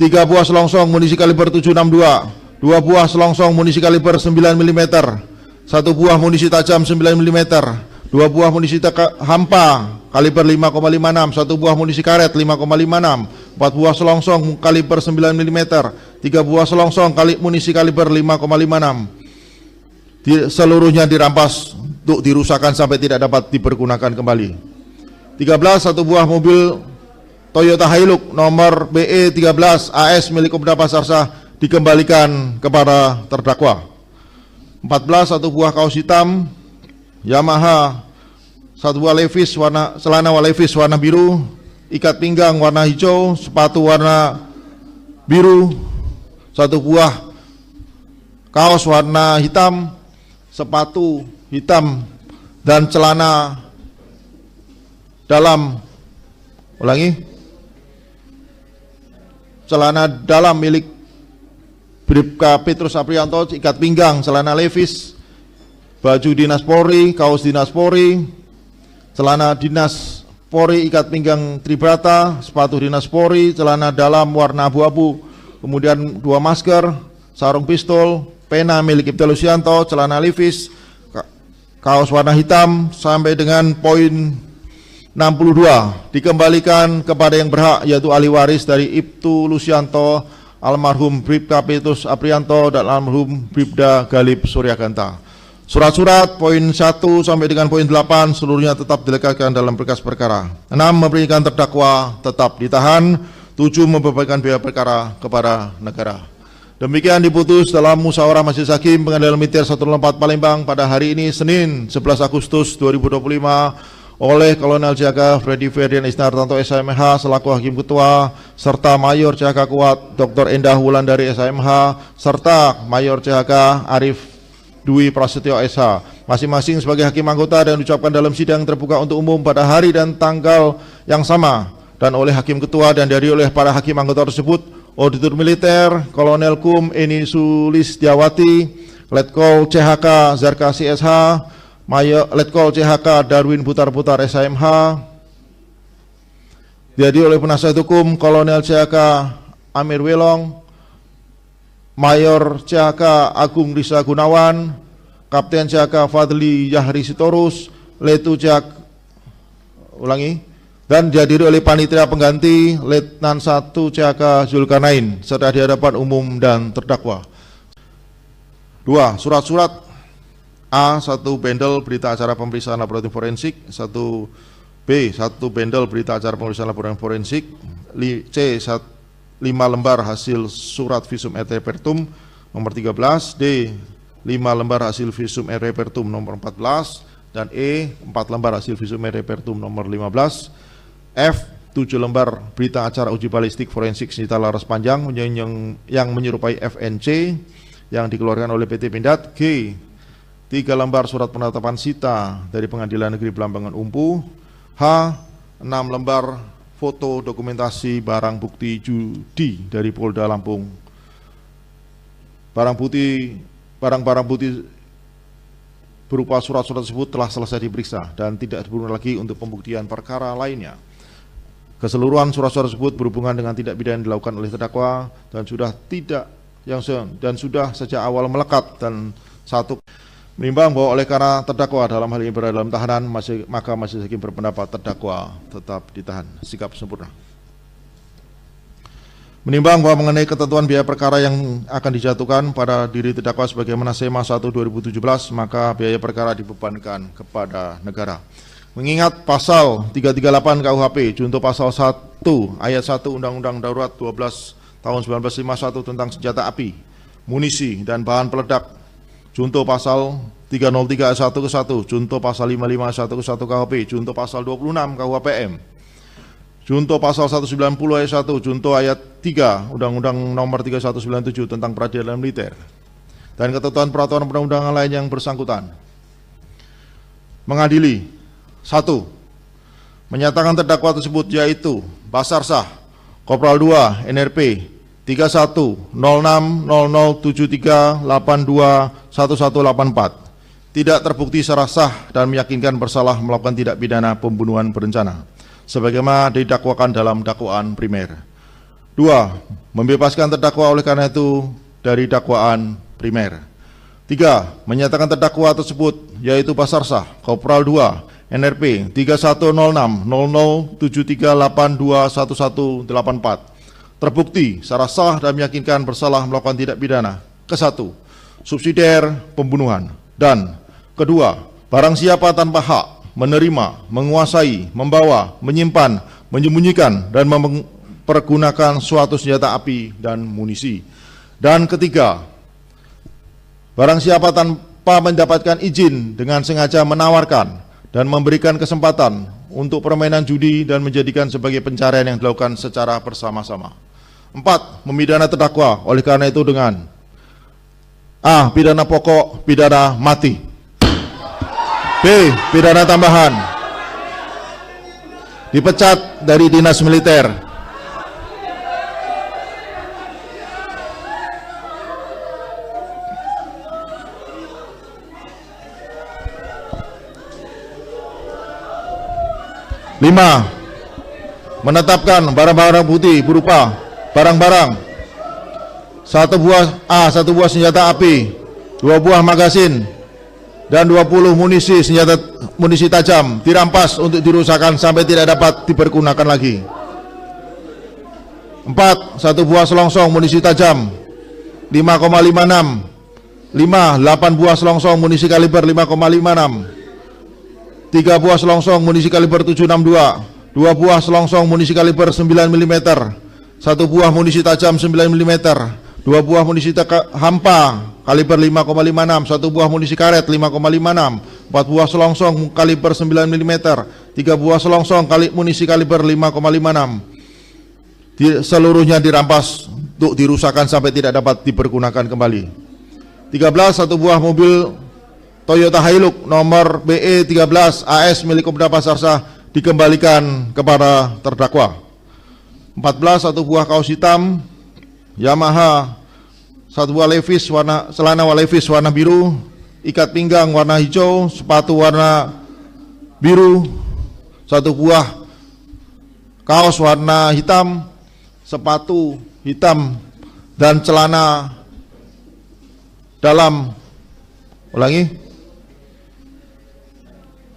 3 buah selongsong munisi kaliber 762, 2 buah selongsong munisi kaliber 9 mm, 1 buah munisi tajam 9 mm, 2 buah munisi hampa kaliber 5,56, 1 buah munisi karet 5,56, 4 buah selongsong kaliber 9 mm, 3 buah selongsong munisi kaliber 5,56. Seluruhnya dirampas untuk dirusakkan sampai tidak dapat dipergunakan kembali. 13. 1 buah mobil Toyota Hilux nomor BE 13 AS milik Kopda Basarsah dikembalikan kepada terdakwa. 14. 1 buah kaos hitam Yamaha, 1 buah Levi's celana Levi's warna biru, ikat pinggang warna hijau, sepatu warna biru, 1 buah kaos warna hitam, sepatu hitam, dan celana dalam celana dalam milik Bribka Petrus Aprianto, ikat pinggang celana Levi's, baju dinas Polri, kaos dinas Polri, celana dinas Polri, ikat pinggang Tribrata, sepatu dinas Polri, celana dalam warna abu-abu, kemudian 2 masker, sarung pistol, pena milik Ibtu Lusianto, celana Levi's, kaos warna hitam, sampai dengan poin 62 dikembalikan kepada yang berhak, yaitu ahli waris dari Ibtu Lusianto, almarhum Bribka Petrus Aprianto, dan almarhum Bribda Galib Suryaganta. Surat-surat poin 1 sampai dengan poin 8 seluruhnya tetap dilekatkan dalam berkas perkara. 6. Memberikan terdakwa tetap ditahan. 7. Membebankan biaya perkara kepada negara. Demikian diputus dalam musyawarah majelis hakim Pengadilan Militer 104 Palembang pada hari ini Senin 11 Agustus 2025 oleh Kolonel Jaga Freddy Ferdian Isnartanto SMH selaku Hakim Ketua, serta Mayor CHK Kuat Dr. Endah Wulandari SMH, serta Mayor CHK Arif Dwi Prasetyo SH, masing-masing sebagai hakim anggota, dan diucapkan dalam sidang terbuka untuk umum pada hari dan tanggal yang sama, dan oleh Hakim Ketua dan dari oleh para hakim anggota tersebut: Auditor Militer Kolonel Kum Eni Sulistiawati, Letkol CHK Zarkasi SH, Mayor Letkol CHK Darwin Putar-Putar SMH, dihadiri oleh penasihat hukum Kolonel CHK Amir Welong, Mayor CHK Agung Risa Gunawan, Kapten CHK Fadli Yahri Sitorus, Letu CHK dan dihadiri oleh panitia pengganti Letnan 1 CHK Zulkarnain serta di hadapan umum dan terdakwa. 2. Surat-surat A. 1 bendel berita acara pemeriksaan laboratorium forensik. 1B. 1 bendel berita acara pemeriksaan laboratorium forensik. C. 5 lembar hasil surat visum et repertum nomor 13. D. 5 lembar hasil visum et repertum nomor 14. Dan E. 4 lembar hasil visum et repertum nomor 15. F. 7 lembar berita acara uji balistik forensik senjata laras panjang yang menyerupai FNC yang dikeluarkan oleh PT Pindad. G. 3 lembar surat penetapan sita dari Pengadilan Negeri Belambangan Umpu. H. 6 lembar foto dokumentasi barang bukti judi dari Polda Lampung. Barang-barang bukti berupa surat-surat tersebut telah selesai diperiksa dan tidak diperlukan lagi untuk pembuktian perkara lainnya. Keseluruhan surat-surat tersebut berhubungan dengan tindak pidana yang dilakukan oleh terdakwa dan sudah sejak awal melekat. Dan 1. Menimbang bahwa oleh karena terdakwa dalam hal ini berada dalam tahanan, maka majelis hakim berpendapat terdakwa tetap ditahan. Sikap sempurna. Menimbang bahwa mengenai ketentuan biaya perkara yang akan dijatuhkan pada diri terdakwa sebagaimana SEMA 1/2017, maka biaya perkara dibebankan kepada negara. Mengingat pasal 338 KUHP junto pasal 1 ayat 1 Undang-Undang Darurat 12 tahun 1951 tentang senjata api, munisi dan bahan peledak, junto pasal 303 ayat 1 ke 1, junto pasal 55 ayat 1 ke 1 KUHP, junto pasal 26 KUHPM, junto pasal 190 ayat 1, junto ayat 3 Undang-Undang Nomor 3197 tentang Peradilan Militer, dan ketentuan peraturan perundang-undangan lain yang bersangkutan. Mengadili: 1. Menyatakan terdakwa tersebut yaitu Basarsah, Kopral 2, NRP 310073821184, tidak terbukti secara sah dan meyakinkan bersalah melakukan tindak pidana pembunuhan berencana sebagaimana didakwakan dalam dakwaan primer. 2. Membebaskan terdakwa oleh karena itu dari dakwaan primer. 3. Menyatakan terdakwa tersebut yaitu Basarsah, Kopral 2, NRP 310073821184 terbukti secara sah dan meyakinkan bersalah melakukan tindak pidana ke-1 subsidiar pembunuhan, dan kedua, barang siapa tanpa hak menerima, menguasai, membawa, menyimpan, menyembunyikan dan mempergunakan suatu senjata api dan munisi, dan ketiga, barang siapa tanpa mendapatkan izin dengan sengaja menawarkan dan memberikan kesempatan untuk permainan judi dan menjadikan sebagai pencarian yang dilakukan secara bersama-sama. 4. Memidana terdakwa oleh karena itu dengan A. Pidana pokok, pidana mati. B. Pidana tambahan, dipecat dari dinas militer. Lima, menetapkan barang-barang bukti berupa barang-barang: 1 buah senjata api, 2 buah magasin, dan 20 munisi tajam dirampas untuk dirusakkan sampai tidak dapat dipergunakan lagi. 4. 1 buah selongsong munisi tajam 5,56. 5. 8 buah selongsong munisi kaliber 5,56. 3 buah selongsong munisi kaliber 762, 2 buah selongsong munisi kaliber 9 mm, 1 buah munisi tajam 9 mm, 2 buah munisi hampa kaliber 5,56, 1 buah munisi karet 5,56, 4 buah selongsong kaliber 9 mm, 3 buah selongsong munisi kaliber 5,56. Seluruhnya dirampas untuk dirusakkan sampai tidak dapat dipergunakan kembali. 13. 1 buah mobil Toyota Hilux nomor BE 13 AS milik Kopda Basarsah dikembalikan kepada terdakwa. 14. 1 buah kaos hitam Yamaha, 1 buah celana Levi's warna biru, ikat pinggang warna hijau, sepatu warna biru, 1 buah kaos warna hitam, sepatu hitam, dan celana dalam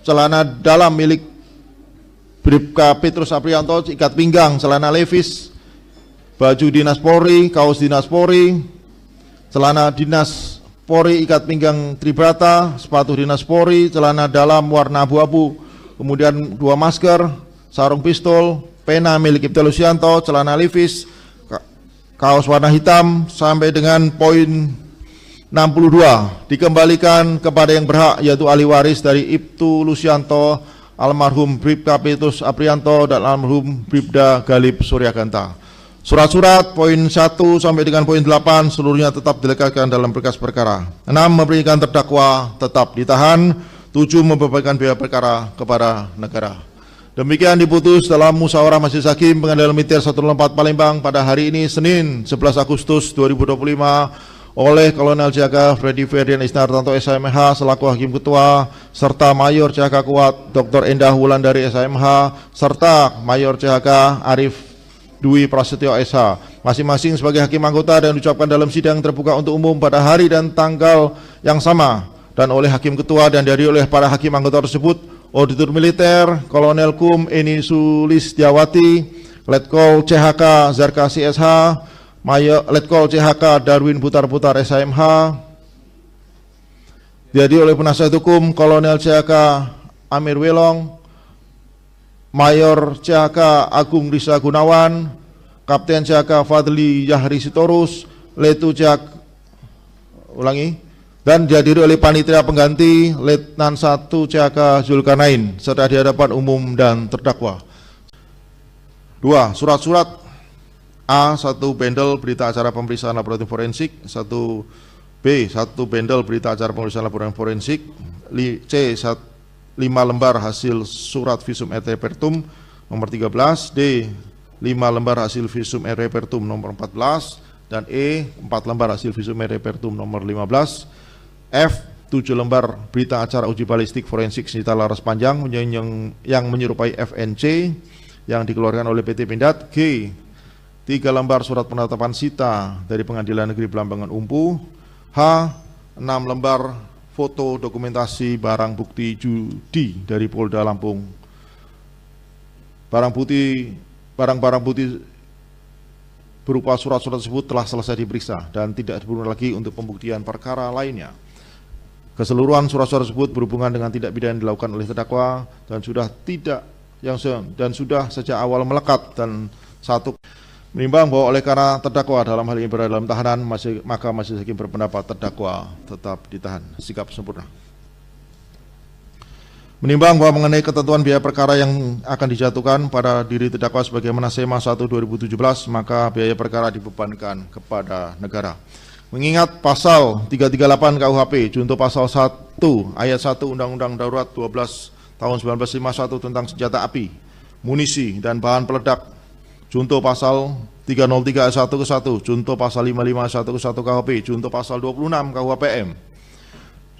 celana dalam milik Bribka Petrus Aprianto, ikat pinggang celana Levi's, baju dinas Polri, kaos dinas Polri, celana dinas Polri ikat pinggang Tribrata, sepatu dinas Polri, celana dalam warna abu-abu, kemudian 2 masker, sarung pistol, pena milik Ibtu Lusianto, celana Levi's, kaos warna hitam, sampai dengan poin 62 dikembalikan kepada yang berhak, yaitu ahli waris dari Ibtu Lusianto, almarhum Bribka Petrus Aprianto dan almarhum Bribda Galib Suryaganta. Surat-surat poin 1 sampai dengan poin 8 seluruhnya tetap dilekatkan dalam berkas perkara. 6. Memberikan terdakwa tetap ditahan. 7. Membebankan biaya perkara kepada negara. Demikian diputus dalam musyawarah majelis hakim Pengadilan Militer 104 Palembang pada hari ini Senin 11 Agustus 2025 oleh Kolonel Jaga Freddy Ferdian Isnartanto SMH selaku Hakim Ketua, serta Mayor CHK Kuat Dr. Endah Wulandari SMH, serta Mayor CHK Arif Dwi Prasetyo SH, masing-masing sebagai hakim anggota, dan diucapkan dalam sidang terbuka untuk umum pada hari dan tanggal yang sama, dan oleh Hakim Ketua dan dihadiri oleh para hakim anggota tersebut: Auditor Militer Kolonel Kum Eni Sulistiawati, Letkol CHK Zarkasi SH, Mayor Letkol CHK Darwin Putar-Putar SMH, dihadiri oleh penasihat hukum Kolonel CHK Amir Welong, Mayor CHK Agung Risa Gunawan, Kapten CHK Fadli Yahri Sitorus, Letu CHK dan dihadiri oleh panitia pengganti Letnan 1 CHK Zulkarnain serta di hadapan umum dan terdakwa. 2. Surat-surat A. 1 bendel berita acara pemeriksaan laboratorium forensik, 1 B. 1 bendel berita acara pemeriksaan laboratorium forensik, C. 5 lembar hasil surat visum et repertum nomor 13, D 5 lembar hasil visum et repertum nomor 14, dan E 4 lembar hasil visum et repertum nomor 15, F 7 lembar berita acara uji balistik forensik senjata laras panjang yang menyerupai FNC yang dikeluarkan oleh PT Pindad, G 3 lembar surat penetapan sita dari Pengadilan Negeri Belambangan Umpu, H 6 lembar foto dokumentasi barang bukti judi dari Polda Lampung. Barang-barang bukti berupa surat-surat tersebut telah selesai diperiksa dan tidak diperlukan lagi untuk pembuktian perkara lainnya. Keseluruhan surat-surat tersebut berhubungan dengan tindak pidana yang dilakukan oleh terdakwa dan sudah sejak awal melekat, dan 1. Menimbang bahwa oleh karena terdakwa dalam hal ini berada dalam tahanan, maka majelis hakim berpendapat terdakwa tetap ditahan. Sikap sempurna. Menimbang bahwa mengenai ketentuan biaya perkara yang akan dijatuhkan pada diri terdakwa sebagaimana SEMA 1/2017, maka biaya perkara dibebankan kepada negara. Mengingat pasal 338 KUHP junto pasal 1 ayat 1 Undang-Undang Darurat 12 tahun 1951 tentang senjata api, munisi dan bahan peledak, junto pasal 303 ayat 1 ke 1, junto pasal 55 ayat 1 ke 1 KUHP, junto pasal 26 KUHPM,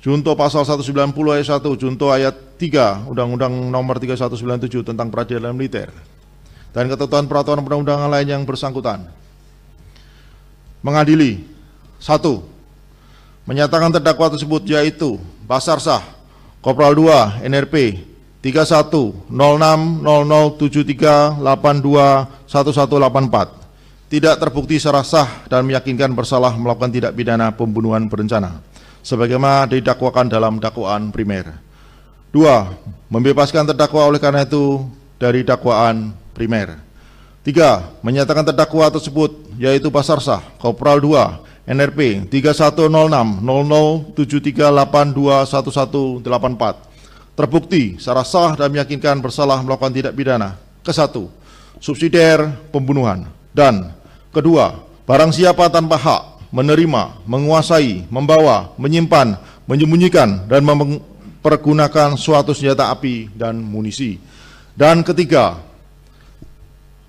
junto pasal 190 ayat 1, junto ayat 3 Undang-Undang Nomor 3197 tentang Peradilan Militer, dan ketentuan peraturan perundang-undangan lain yang bersangkutan. Mengadili: 1. Menyatakan terdakwa tersebut yaitu Basarsah Kopral 2 NRP 310073821184 tidak terbukti secara sah dan meyakinkan bersalah melakukan tindak pidana pembunuhan berencana sebagaimana didakwakan dalam dakwaan primer. 2. Membebaskan terdakwa oleh karena itu dari dakwaan primer. 3. Menyatakan terdakwa tersebut yaitu Basarsah Kopral 2 NRP 310073821184 terbukti secara sah dan meyakinkan bersalah melakukan tindak pidana ke-1 subsidiar pembunuhan, dan kedua, barang siapa tanpa hak menerima, menguasai, membawa, menyimpan, menyembunyikan dan mempergunakan suatu senjata api dan munisi, dan ketiga,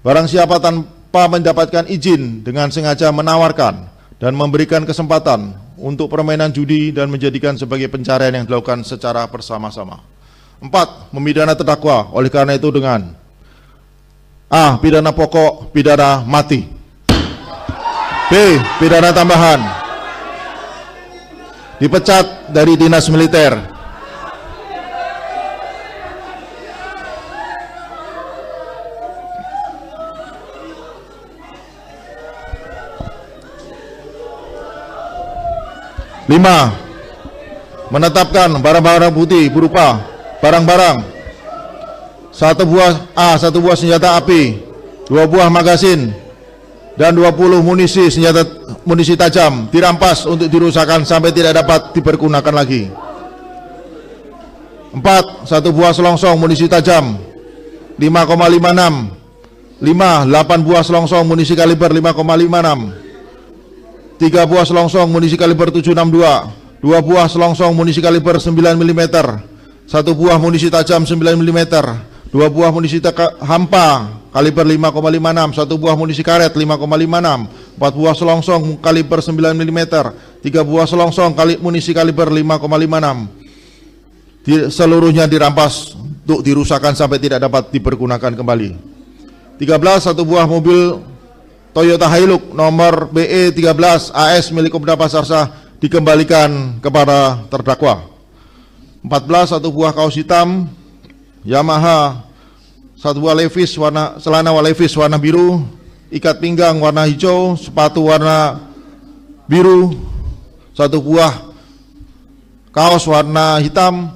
barang siapa tanpa mendapatkan izin dengan sengaja menawarkan dan memberikan kesempatan untuk permainan judi dan menjadikan sebagai pencarian yang dilakukan secara bersama-sama. 4. Memidana terdakwa oleh karena itu dengan A. Pidana pokok, pidana mati. B. Pidana tambahan, dipecat dari dinas militer. 5. Menetapkan barang-barang bukti berupa barang-barang: 1 buah senjata api, 2 buah magasin, dan 20 munisi tajam dirampas untuk dirusakkan sampai tidak dapat dipergunakan lagi. 4. 1 buah selongsong munisi tajam 5,56. 5. 8 buah selongsong munisi kaliber 5,56. 3 buah selongsong munisi kaliber 7,62. 2 buah selongsong munisi kaliber 9 mm. 1 buah munisi tajam 9 mm. 2 buah munisi hampa kaliber 5,56. 1 buah munisi karet 5,56. 4 buah selongsong kaliber 9 mm. 3 buah selongsong munisi kaliber 5,56. Seluruhnya dirampas untuk dirusakkan sampai tidak dapat dipergunakan kembali. 13. 1 buah mobil Toyota Hilux nomor BE 13 AS milik Kopda Pasar Sah dikembalikan kepada terdakwa. 14. 1 buah kaos hitam Yamaha, 1 buah celana Levi's warna biru, ikat pinggang warna hijau, sepatu warna biru, 1 buah kaos warna hitam,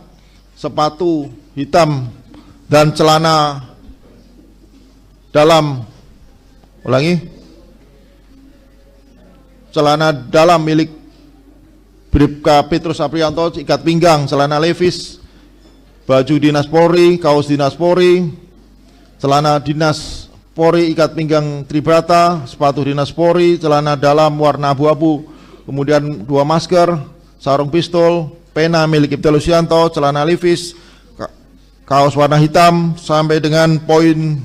sepatu hitam, dan celana dalam celana dalam milik Bribka Petrus Aprianto, ikat pinggang celana Levi's, baju dinas Polri, kaos dinas Polri, celana dinas Polri, ikat pinggang Tribrata, sepatu dinas Polri, celana dalam warna abu-abu, kemudian 2 masker, sarung pistol, pena milik Ibtu Lusianto, celana Levi's, kaos warna hitam, sampai dengan poin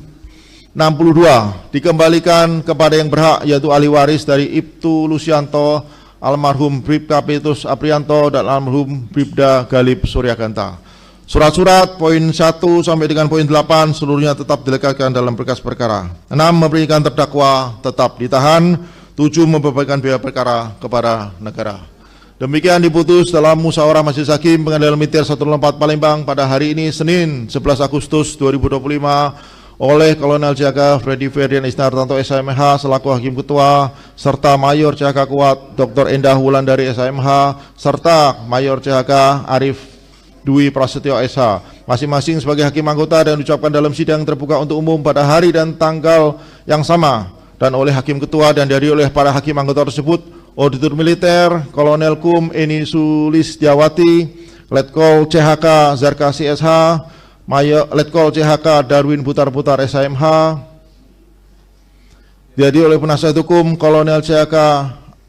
62 dikembalikan kepada yang berhak, yaitu ahli waris dari Ibtu Lusianto, almarhum Bribka Petrus Aprianto, dan almarhum Bribda Galib Suryaganta. Surat-surat poin 1 sampai dengan poin 8 seluruhnya tetap dilekatkan dalam berkas perkara. 6. Memberikan terdakwa tetap ditahan. 7. Membebankan biaya perkara kepada negara. Demikian diputus dalam musyawarah majelis hakim Pengadilan Militer 104 Palembang pada hari ini Senin 11 Agustus 2025 oleh Kolonel Jaga Freddy Ferdian Isnartanto SMH selaku Hakim Ketua, serta Mayor CHK Kuat Dr. Endah Wulandari SMH, serta Mayor CHK Arif Dwi Prasetyo SH, masing-masing sebagai hakim anggota, dan diucapkan dalam sidang terbuka untuk umum pada hari dan tanggal yang sama, dan oleh Hakim Ketua dan dihadiri oleh para hakim anggota tersebut: Auditor Militer Kolonel Kum Eni Sulistiawati, Letkol CHK Zarkasi SH, Mayor Letkol CHK Darwin Butar-Butar SMH, dihadiri oleh penasihat hukum Kolonel CHK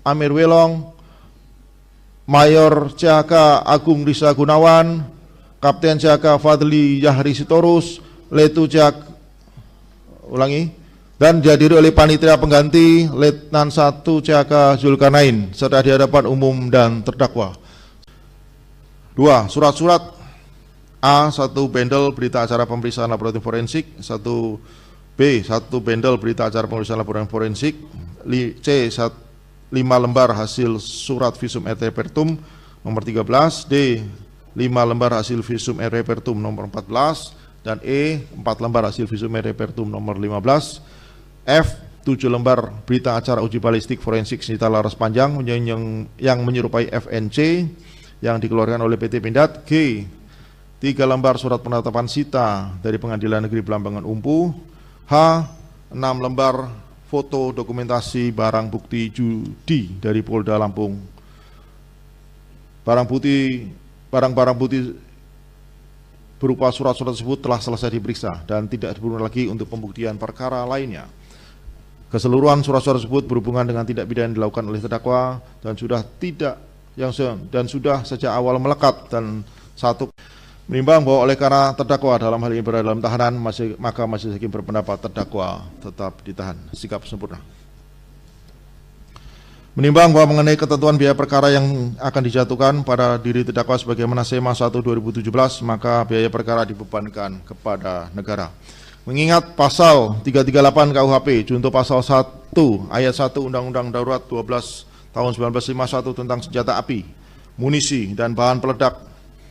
Amir Welong, Mayor CHK Agung Risa Gunawan, Kapten CHK Fadli Yahri Sitorus, Letu CHK dan dihadiri oleh panitia pengganti Letnan 1 CHK Zulkarnain, serta di hadapan umum dan terdakwa. 2. Surat-surat: A. 1 bendel berita acara pemeriksaan laboratorium forensik. 1 bendel berita acara pemeriksaan laboratorium forensik. C. 5 lembar hasil surat visum et repertum nomor 13. D. 5 lembar hasil visum et repertum nomor 14. Dan E. 4 lembar hasil visum et repertum nomor 15. F. 7 lembar berita acara uji balistik forensik senjata laras panjang yang menyerupai FNC yang dikeluarkan oleh PT Pindad. G. 3 lembar surat penetapan sita dari Pengadilan Negeri Belambangan Umpu. H. 6 lembar foto dokumentasi barang bukti judi dari Polda Lampung. Barang-barang bukti berupa surat-surat tersebut telah selesai diperiksa dan tidak diperlukan lagi untuk pembuktian perkara lainnya. Keseluruhan surat-surat tersebut berhubungan dengan tindak pidana yang dilakukan oleh terdakwa dan sudah sejak awal melekat. Dan 1. Menimbang bahwa oleh karena terdakwa dalam hal ini berada dalam tahanan, maka majelis hakim berpendapat terdakwa tetap ditahan. Sikap sempurna. Menimbang bahwa mengenai ketentuan biaya perkara yang akan dijatuhkan pada diri terdakwa sebagaimana SEMA 1/2017, maka biaya perkara dibebankan kepada negara. Mengingat pasal 338 KUHP junto pasal 1 ayat 1 Undang-Undang Darurat 12 tahun 1951 tentang senjata api, munisi dan bahan peledak,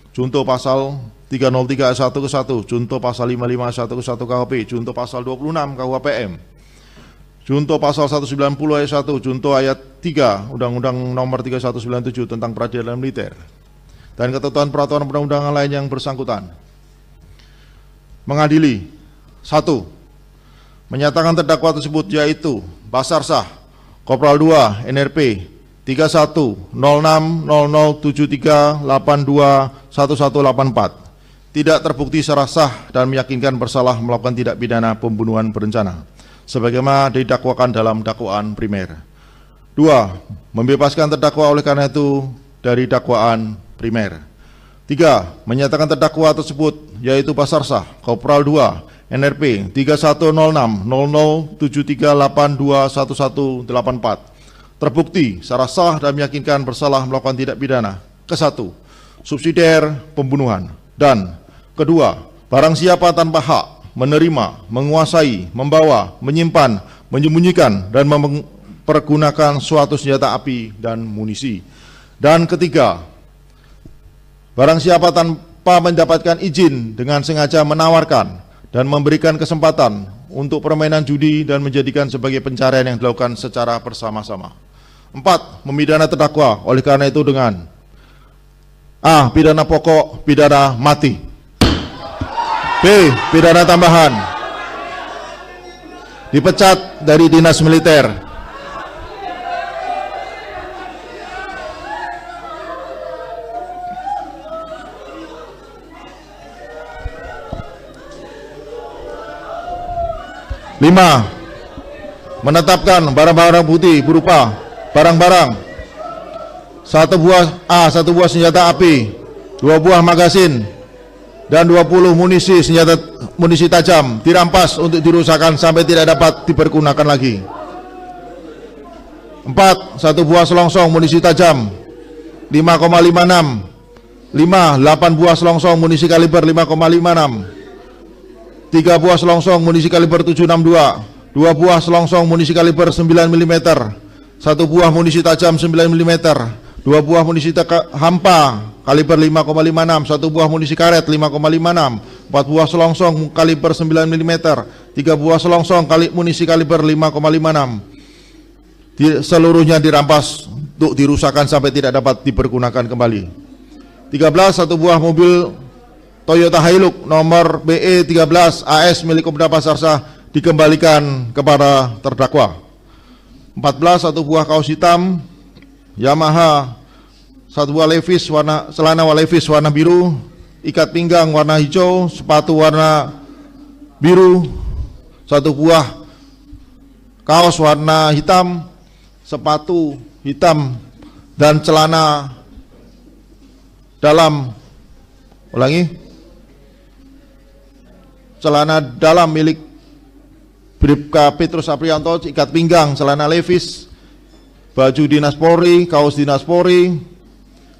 junto pasal 303 ayat 1 ke 1, junto pasal 55 ayat 1 ke 1 KUHP, junto pasal 26 KUHPM, junto pasal 190 ayat 1, junto ayat 3 Undang-Undang Nomor 3197 tentang Peradilan Militer, dan ketentuan peraturan perundang-undangan lain yang bersangkutan. Mengadili: 1. Menyatakan terdakwa tersebut yaitu Basarsah, Kopral 2, NRP 310073821184, tidak terbukti secara sah dan meyakinkan bersalah melakukan tindak pidana pembunuhan berencana, sebagaimana didakwakan dalam dakwaan primer. 2. Membebaskan terdakwa oleh karena itu dari dakwaan primer. 3. Menyatakan terdakwa tersebut yaitu Basarsah, Kopral 2, NRP 310073821184 terbukti secara sah dan meyakinkan bersalah melakukan tindak pidana ke-1 subsidiar pembunuhan, dan kedua, barang siapa tanpa hak menerima, menguasai, membawa, menyimpan, menyembunyikan dan mempergunakan suatu senjata api dan munisi, dan ketiga, barang siapa tanpa mendapatkan izin dengan sengaja menawarkan dan memberikan kesempatan untuk permainan judi dan menjadikan sebagai pencarian yang dilakukan secara bersama-sama. 4. Memidana terdakwa oleh karena itu dengan A. Pidana pokok, pidana mati. B. Pidana tambahan, dipecat dari dinas militer. Lima, menetapkan barang-barang bukti berupa barang-barang: 1 buah senjata api, 2 buah magasin, dan 20 munisi tajam dirampas untuk dirusakkan sampai tidak dapat dipergunakan lagi. 4. 1 buah selongsong munisi tajam 5,56. 5. 8 buah selongsong munisi kaliber 5,56. 3 buah selongsong munisi kaliber 762. 2 buah selongsong munisi kaliber 9 mm. 1 buah munisi tajam 9 mm, 2 buah munisi hampa kaliber 5,56, 1 buah munisi karet 5,56, 4 buah selongsong kaliber 9 mm, 3 buah selongsong munisi kaliber 5,56. Seluruhnya dirampas untuk dirusakkan sampai tidak dapat dipergunakan kembali. 13. 1 buah mobil Toyota Hilux nomor BE 13 AS milik Kopda Basarsah dikembalikan kepada terdakwa. 14. 1 buah kaos hitam Yamaha, 1 buah Levi's celana Levi's warna biru, ikat pinggang warna hijau, sepatu warna biru, 1 buah kaos warna hitam, sepatu hitam, dan celana dalam celana dalam milik Bribka Petrus Aprianto, ikat pinggang celana Levi's, baju dinas Polri, kaos dinas Polri,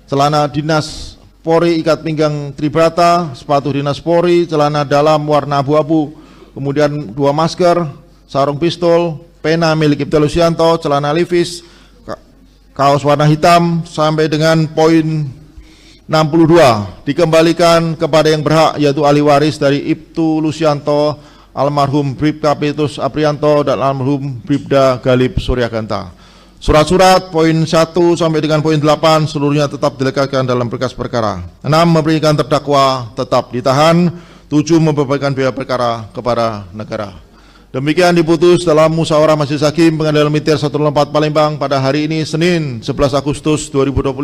celana dinas Polri, ikat pinggang Tribrata, sepatu dinas Polri, celana dalam warna abu-abu, kemudian 2 masker, sarung pistol, pena milik Ibtu Lusianto, celana Levi's, kaos warna hitam, sampai dengan poin 62 dikembalikan kepada yang berhak, yaitu ahli waris dari Ibtu Lusianto, almarhum Bribka Petrus Aprianto, dan almarhum Bribda Galib Suryaganta. Surat-surat poin 1 sampai dengan poin 8 seluruhnya tetap dilekatkan dalam berkas perkara. 6. Memberikan terdakwa tetap ditahan. 7. Membebankan biaya perkara kepada negara. Demikian diputus dalam musyawarah majelis hakim Pengadilan Militer 104 Palembang pada hari ini Senin 11 Agustus 2025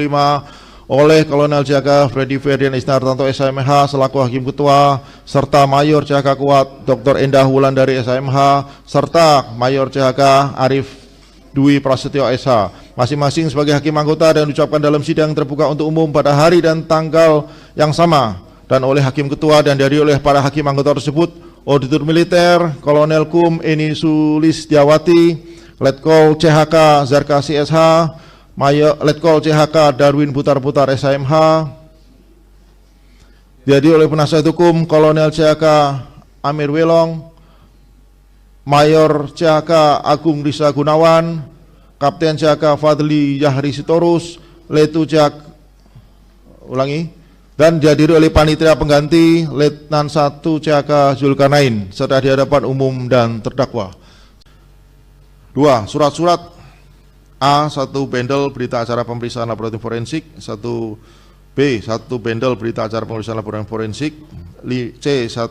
oleh Kolonel Jaga Freddy Ferdian Isnartanto SMH selaku Hakim Ketua, serta Mayor CHK Kuat Dr. Endah Wulandari SMH, serta Mayor CHK Arif Dwi Prasetyo SH, masing-masing sebagai hakim anggota, dan diucapkan dalam sidang terbuka untuk umum pada hari dan tanggal yang sama, dan oleh Hakim Ketua dan dihadiri oleh para hakim anggota tersebut: Auditor Militer Kolonel Kum Eni Sulistiawati, Letkol CHK Zarkasi SH, Mayor Letkol CHK Darwin Putar-Putar SMH, dihadiri oleh penasihat hukum Kolonel CHK Amir Welong, Mayor CHK Agung Risa Gunawan, Kapten CHK Fadli Yahri Sitorus, Letu CHK dan dihadiri oleh panitia pengganti Letnan 1 CHK Zulkarnain serta di hadapan umum dan terdakwa. 2. Surat-surat A. 1 bendel berita acara pemeriksaan laboratorium forensik. 1B. 1 bendel berita acara pemeriksaan laboratorium forensik. C. 5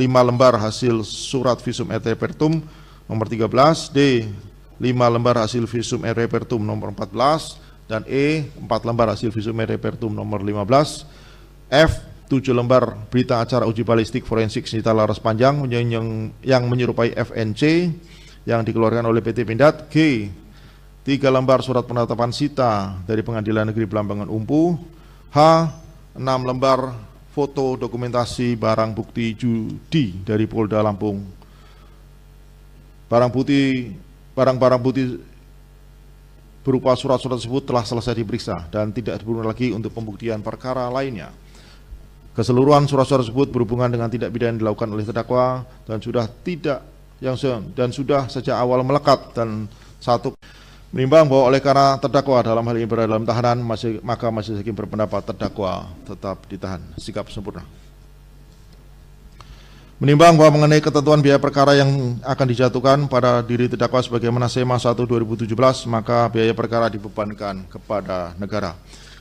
lembar hasil surat visum et repertum nomor 13. D. 5 lembar hasil visum et repertum nomor 14. Dan E. 4 lembar hasil visum et repertum nomor 15. F. 7 lembar berita acara uji balistik forensik senjata laras panjang yang menyerupai FNC yang dikeluarkan oleh PT Pindad. G. 3 lembar surat penetapan sita dari Pengadilan Negeri Belambangan Umpu. H. 6 lembar foto dokumentasi barang bukti judi dari Polda Lampung. Barang-barang bukti berupa surat-surat tersebut telah selesai diperiksa dan tidak diperlukan lagi untuk pembuktian perkara lainnya. Keseluruhan surat-surat tersebut berhubungan dengan tindak pidana yang dilakukan oleh terdakwa dan sudah sejak awal melekat. Dan 1. Menimbang bahwa oleh karena terdakwa dalam hal ini berada dalam tahanan, maka majelis hakim berpendapat terdakwa tetap ditahan. Sikap sempurna. Menimbang bahwa mengenai ketentuan biaya perkara yang akan dijatuhkan pada diri terdakwa sebagaimana SEMA 1/2017, maka biaya perkara dibebankan kepada negara.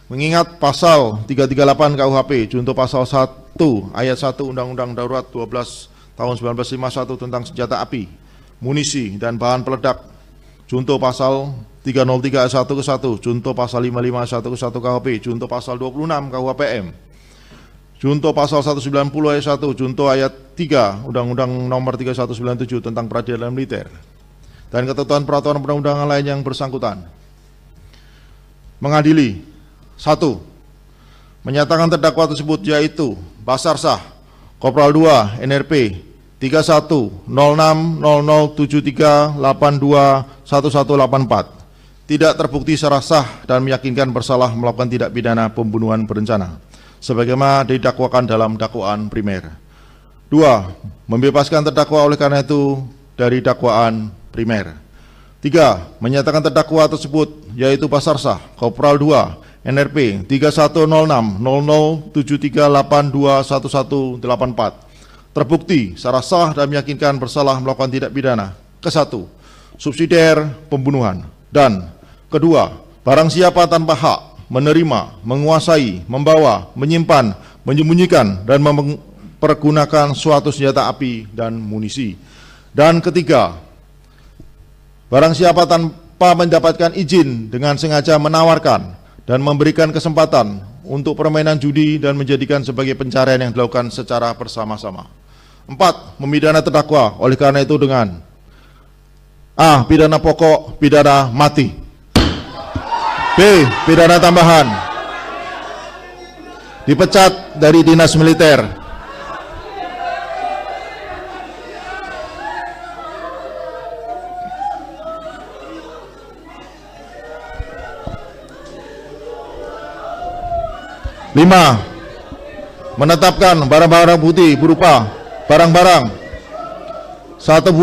Mengingat pasal 338 KUHP junto pasal 1 ayat 1 Undang-Undang Darurat 12 tahun 1951 tentang senjata api, munisi dan bahan peledak, junto pasal 303 ayat 1 ke 1, junto pasal 55 ayat 1 ke 1 KUHP, junto pasal 26 KUHPM, junto pasal 190 ayat 1, junto ayat 3 Undang-Undang nomor 3197 tentang peradilan militer, dan ketentuan peraturan perundang-undangan lain yang bersangkutan. Mengadili 1. Menyatakan terdakwa tersebut yaitu Basarsah, Kopral 2, NRP 310073821184, tidak terbukti secara sah dan meyakinkan bersalah melakukan tindak pidana pembunuhan berencana sebagaimana didakwakan dalam dakwaan primer. 2. Membebaskan terdakwa oleh karena itu dari dakwaan primer. 3. Menyatakan terdakwa tersebut yaitu Basarsah, Kopral 2, NRP 310073821184 terbukti secara sah dan meyakinkan bersalah melakukan tindak pidana ke-1 subsidiar pembunuhan, dan kedua, barang siapa tanpa hak menerima, menguasai, membawa, menyimpan, menyembunyikan dan mempergunakan suatu senjata api dan munisi, dan ketiga, barang siapa tanpa mendapatkan izin dengan sengaja menawarkan dan memberikan kesempatan untuk permainan judi dan menjadikan sebagai pencarian yang dilakukan secara bersama-sama. 4. Memidana terdakwa oleh karena itu dengan A. Pidana pokok, pidana mati. B. Pidana tambahan, dipecat dari dinas militer. Lima, menetapkan barang-barang bukti berupa barang-barang 1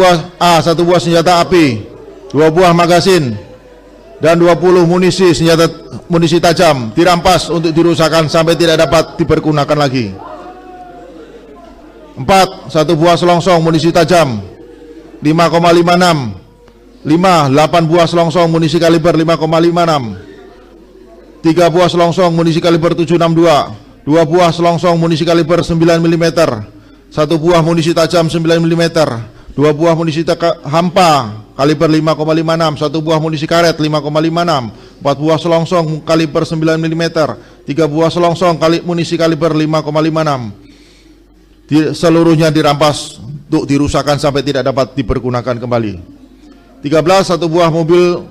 buah senjata api, 2 buah magasin, dan 20 munisi tajam dirampas untuk dirusakkan sampai tidak dapat dipergunakan lagi. 4. 1 buah selongsong munisi tajam 5,56. 5. 8 buah selongsong munisi kaliber 5,56. 3 buah selongsong munisi kaliber 762, 2 buah selongsong munisi kaliber 9 mm, 1 buah munisi tajam 9 mm, 2 buah munisi hampa kaliber 5,56, 1 buah munisi karet 5,56, 4 buah selongsong kaliber 9 mm, 3 buah selongsong munisi kaliber 5,56. Seluruhnya dirampas untuk dirusakkan sampai tidak dapat dipergunakan kembali. 13. 1 buah mobil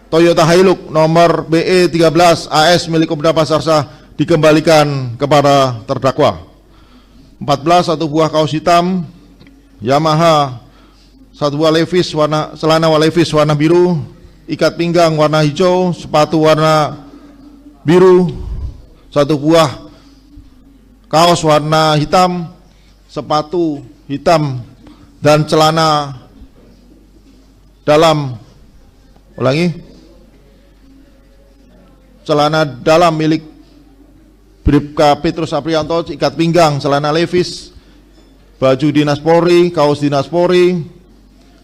Toyota Hilux nomor BE 13 AS milik Kopda Basarsah dikembalikan kepada terdakwa. 14. 1 buah kaos hitam Yamaha, 1 buah celana Levi's warna biru, ikat pinggang warna hijau, sepatu warna biru, 1 buah kaos warna hitam, sepatu hitam, dan celana dalam celana dalam milik Bribka Petrus Aprianto, ikat pinggang, celana Levi's, baju dinas Polri, kaos dinas Polri,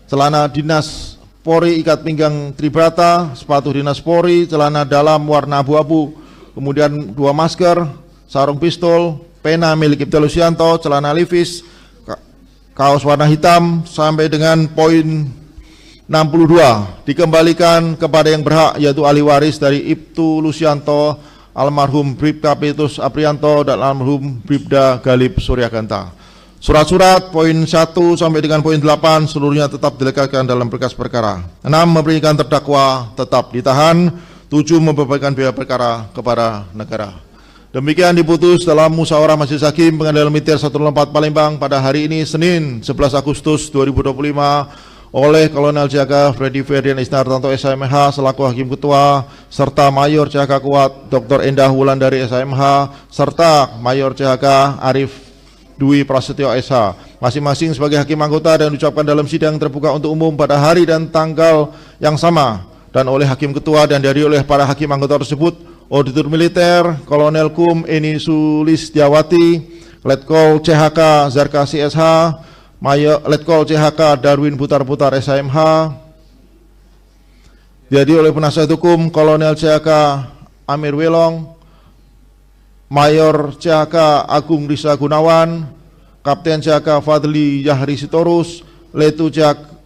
celana dinas Polri ikat pinggang tribrata, sepatu dinas Polri, celana dalam warna abu-abu, kemudian 2 masker, sarung pistol, pena milik Ibtu Lusianto, celana Levi's, kaos warna hitam, sampai dengan poin 62 dikembalikan kepada yang berhak, yaitu ahli waris dari Ibtu Lusianto, almarhum Bribka Petrus Aprianto dan almarhum Bribda Galib Suryaganta. Surat-surat poin 1 sampai dengan poin 8 seluruhnya tetap dilekatkan dalam berkas perkara. 6. Memberikan terdakwa tetap ditahan. 7. Membebankan biaya perkara kepada negara. Demikian diputus dalam musyawarah majelis hakim Pengadilan Militer 104 Palembang pada hari ini Senin 11 Agustus 2025 oleh Kolonel Jaga Freddy Ferdian Isnartanto SMH selaku Hakim Ketua, serta Mayor CHK Kuat Dr. Endah Wulandari SMH, serta Mayor CHK Arif Dwi Prasetyo SH, masing-masing sebagai hakim anggota, dan diucapkan dalam sidang terbuka untuk umum pada hari dan tanggal yang sama, dan oleh Hakim Ketua dan dihadiri oleh para hakim anggota tersebut: Auditor Militer Kolonel Kum Eni Sulistiawati, Letkol CHK Zarkasi SH, Mayor Letkol CHK Darwin Putar-Putar SMH, dihadiri oleh penasihat hukum Kolonel CHK Amir Welong, Mayor CHK Agung Risa Gunawan, Kapten CHK Fadli Yahri Sitorus, Letu CHK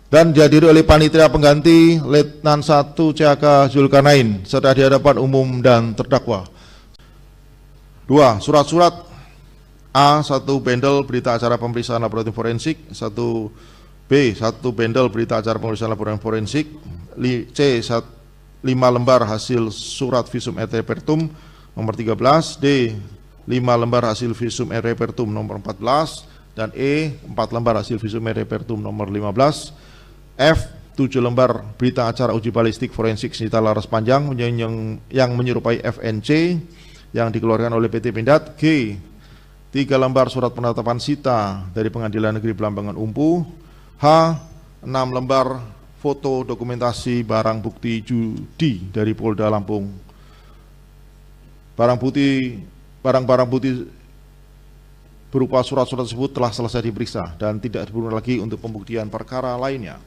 dan dihadiri oleh panitia pengganti Letnan 1 CHK Zulkarnain serta di hadapan umum dan terdakwa. 2. Surat-surat A. 1 bendel berita acara pemeriksaan laboratorium forensik, 1B 1 bendel berita acara pemeriksaan laboratorium forensik, C 5 lembar hasil surat visum et repertum nomor 13, D 5 lembar hasil visum et repertum nomor 14, dan E 4 lembar hasil visum et repertum nomor 15, F 7 lembar berita acara uji balistik forensik senjata laras panjang yang menyerupai FNC yang dikeluarkan oleh PT Pindad, G 3 lembar surat penetapan sita dari Pengadilan Negeri Belambangan Umpu, H 6 lembar foto dokumentasi barang bukti judi dari Polda Lampung. Barang-barang bukti berupa surat-surat tersebut telah selesai diperiksa dan tidak diperlukan lagi untuk pembuktian perkara lainnya.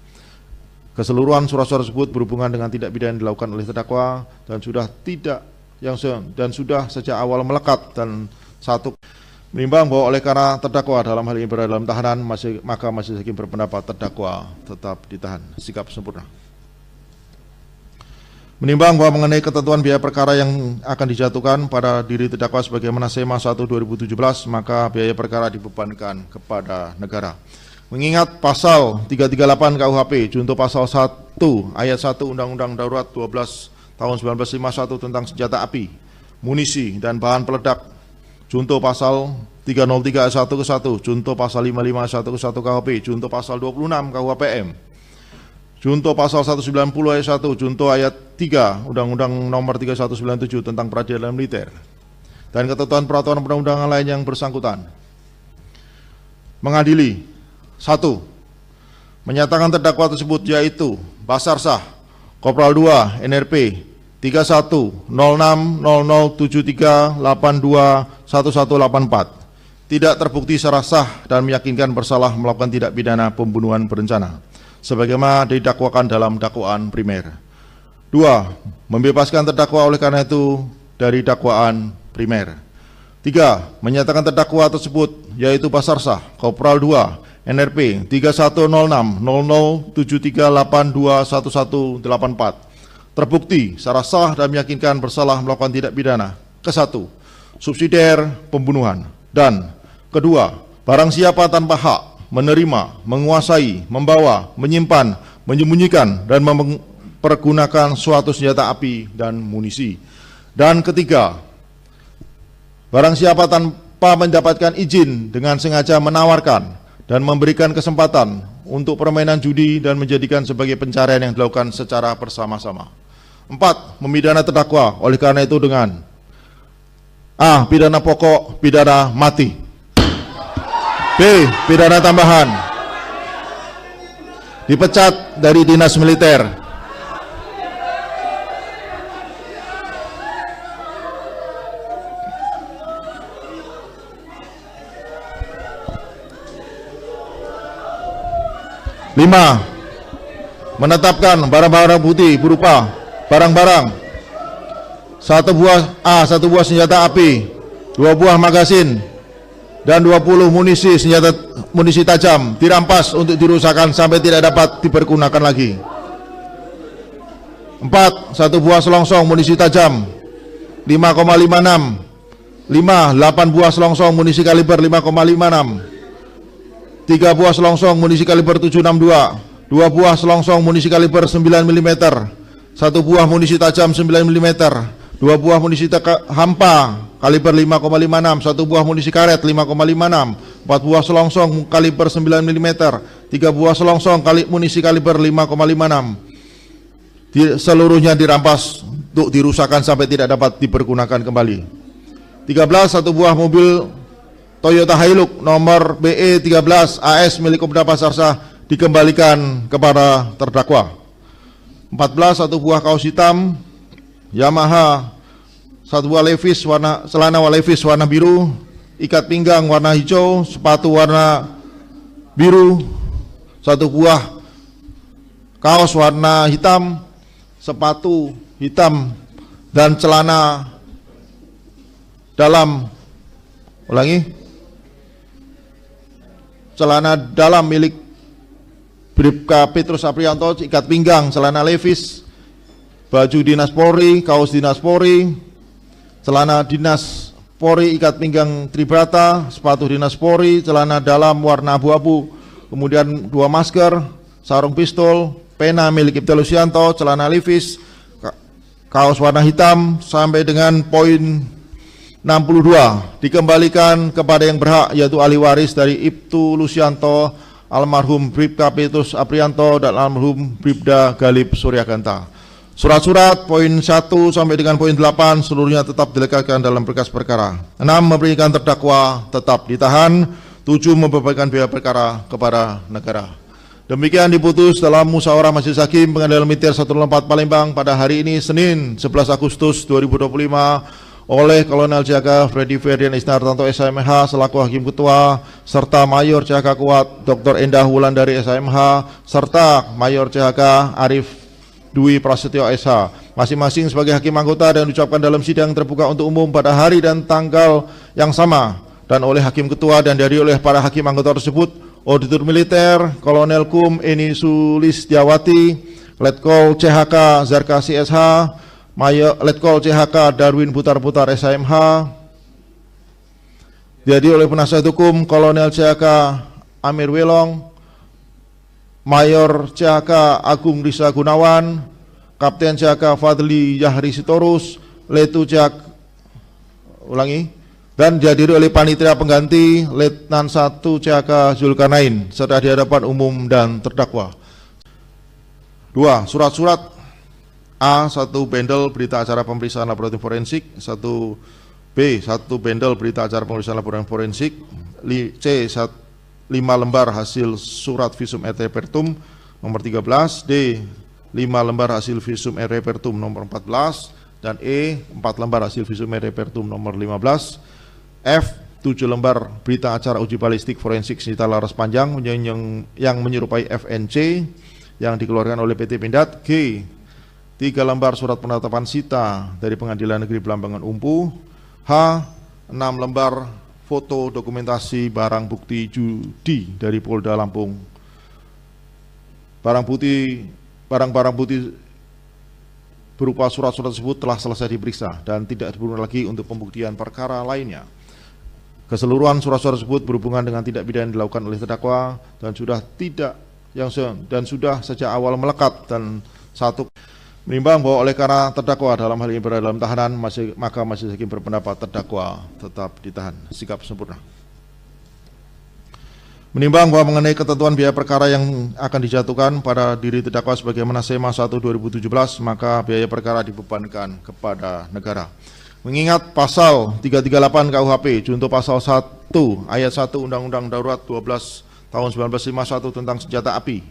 Keseluruhan surat-surat tersebut berhubungan dengan tindak pidana yang dilakukan oleh terdakwa dan sudah sejak awal melekat, dan 1. Menimbang bahwa oleh karena terdakwa dalam hal ini berada dalam tahanan, maka majelis hakim berpendapat terdakwa tetap ditahan. Sikap sempurna. Menimbang bahwa mengenai ketentuan biaya perkara yang akan dijatuhkan pada diri terdakwa sebagaimana SEMA 1/2017, maka biaya perkara dibebankan kepada negara. Mengingat pasal 338 KUHP junto pasal 1 ayat 1 Undang-Undang Darurat 12 tahun 1951 tentang senjata api, munisi dan bahan peledak, junto pasal 303 ayat 1 ke 1, junto pasal 55 ayat 1 ke 1 KUHP, junto pasal 26 KUHPM, junto pasal 190 ayat 1, junto ayat 3 Undang-Undang Nomor 3197 tentang Peradilan Militer, dan ketentuan peraturan perundang-undangan lain yang bersangkutan. Mengadili: 1. Menyatakan terdakwa tersebut yaitu Basarsah Kopral 2 NRP 310073821184 tidak terbukti secara sah dan meyakinkan bersalah melakukan tindak pidana pembunuhan berencana sebagaimana didakwakan dalam dakwaan primer. 2. Membebaskan terdakwa oleh karena itu dari dakwaan primer. 3. Menyatakan terdakwa tersebut yaitu Basarsah Kopral 2 NRP 310073821184 terbukti secara sah dan meyakinkan bersalah melakukan tindak pidana ke-1 subsidiar pembunuhan, dan kedua, barang siapa tanpa hak menerima, menguasai, membawa, menyimpan, menyembunyikan dan mempergunakan suatu senjata api dan munisi, dan ketiga, barang siapa tanpa mendapatkan izin dengan sengaja menawarkan dan memberikan kesempatan untuk permainan judi dan menjadikan sebagai pencarian yang dilakukan secara bersama-sama. 4. Memidana terdakwa oleh karena itu dengan A. Pidana pokok, pidana mati. B. Pidana tambahan, dipecat dari dinas militer. 5. Menetapkan barang-barang bukti berupa barang-barang: 1 buah senjata api, 2 buah magasin, dan 20 munisi tajam dirampas untuk dirusakkan sampai tidak dapat dipergunakan lagi. 4. 1 buah selongsong munisi tajam 5,56. 5. 8 buah selongsong munisi kaliber 5,56. 3 buah selongsong munisi kaliber 7,62. 2 buah selongsong munisi kaliber 9 mm. 1 buah munisi tajam 9 mm. 2 buah munisi hampa kaliber 5,56. 1 buah munisi karet 5,56. 4 buah selongsong kaliber 9 mm. 3 buah selongsong munisi kaliber 5,56. Seluruhnya dirampas untuk dirusakkan sampai tidak dapat dipergunakan kembali. 13. 1 buah mobil Toyota Hilux nomor BE 13 AS milik Kopda Pasar Sah dikembalikan kepada terdakwa. 14. 1 buah kaos hitam Yamaha, 1 buah celana Levi's warna biru, ikat pinggang warna hijau, sepatu warna biru, 1 buah kaos warna hitam, sepatu hitam, dan celana dalam celana dalam milik Bribka Petrus Aprianto, ikat pinggang celana Levi's, baju dinas Polri, kaos dinas Polri, celana dinas Polri, ikat pinggang Tribrata, sepatu dinas Polri, celana dalam warna abu-abu, kemudian 2 masker, sarung pistol, pena milik Ibtu Lusianto, celana Levi's, kaos warna hitam, sampai dengan poin 62 dikembalikan kepada yang berhak, yaitu ahli waris dari Ibtu Lusianto, almarhum Bribka Petrus Aprianto, dan almarhum Bribda Galib Suryaganta. Surat-surat poin 1 sampai dengan poin 8 seluruhnya tetap dilekatkan dalam berkas perkara. 6. Memberikan terdakwa tetap ditahan. 7. Membebankan biaya perkara kepada negara. Demikian diputus dalam musyawarah majelis hakim Pengadilan Militer 104 Palembang pada hari ini Senin 11 Agustus 2025 oleh Kolonel Jaga Freddy Ferdian Isnartanto SMH selaku Hakim Ketua, serta Mayor CHK Kuat Dr. Endah Wulandari SMH, serta Mayor CHK Arif Dwi Prasetyo SH, masing-masing sebagai hakim anggota, dan diucapkan dalam sidang terbuka untuk umum pada hari dan tanggal yang sama, dan oleh Hakim Ketua dan dari oleh para hakim anggota tersebut: Auditor Militer Kolonel Kum Eni Sulistiawati, Letkol CHK Zarkasi SH, Mayor Letkol CHK Darwin Putar-Putar SMH, jadi oleh penasihat hukum Kolonel CHK Amir Welong, Mayor CHK Agung Risa Gunawan, Kapten CHK Fadli Yahri Sitorus, Letu CHK dan dihadiri oleh panitia pengganti Letnan 1 CHK Zulkarnain serta di hadapan umum dan terdakwa. 2. Surat-surat: A. 1 bendel berita acara pemeriksaan laboratorium forensik. 1 B. 1 bendel berita acara pemeriksaan laboratorium forensik. C. 5 lembar hasil surat visum et repertum nomor 13. D. 5 lembar hasil visum et repertum nomor 14. Dan E. 4 lembar hasil visum et repertum nomor 15. F. 7 lembar berita acara uji balistik forensik senjata laras panjang yang menyerupai FNC yang dikeluarkan oleh PT Pindad. G. 3 lembar surat penetapan sita dari Pengadilan Negeri Belambangan Umpu. H. 6 lembar foto dokumentasi barang bukti judi dari Polda Lampung. Barang-barang bukti berupa surat-surat tersebut telah selesai diperiksa dan tidak diperlukan lagi untuk pembuktian perkara lainnya. Keseluruhan surat-surat tersebut berhubungan dengan tindak pidana yang dilakukan oleh terdakwa dan sudah sejak awal melekat. Dan 1. Menimbang bahwa oleh karena terdakwa dalam hal ini berada dalam tahanan, maka majelis hakim berpendapat terdakwa tetap ditahan. Sikap sempurna. Menimbang bahwa mengenai ketentuan biaya perkara yang akan dijatuhkan pada diri terdakwa sebagaimana SEMA 1/2017, maka biaya perkara dibebankan kepada negara. Mengingat pasal 338 KUHP junto pasal 1 ayat 1 Undang-Undang Darurat 12 tahun 1951 tentang senjata api,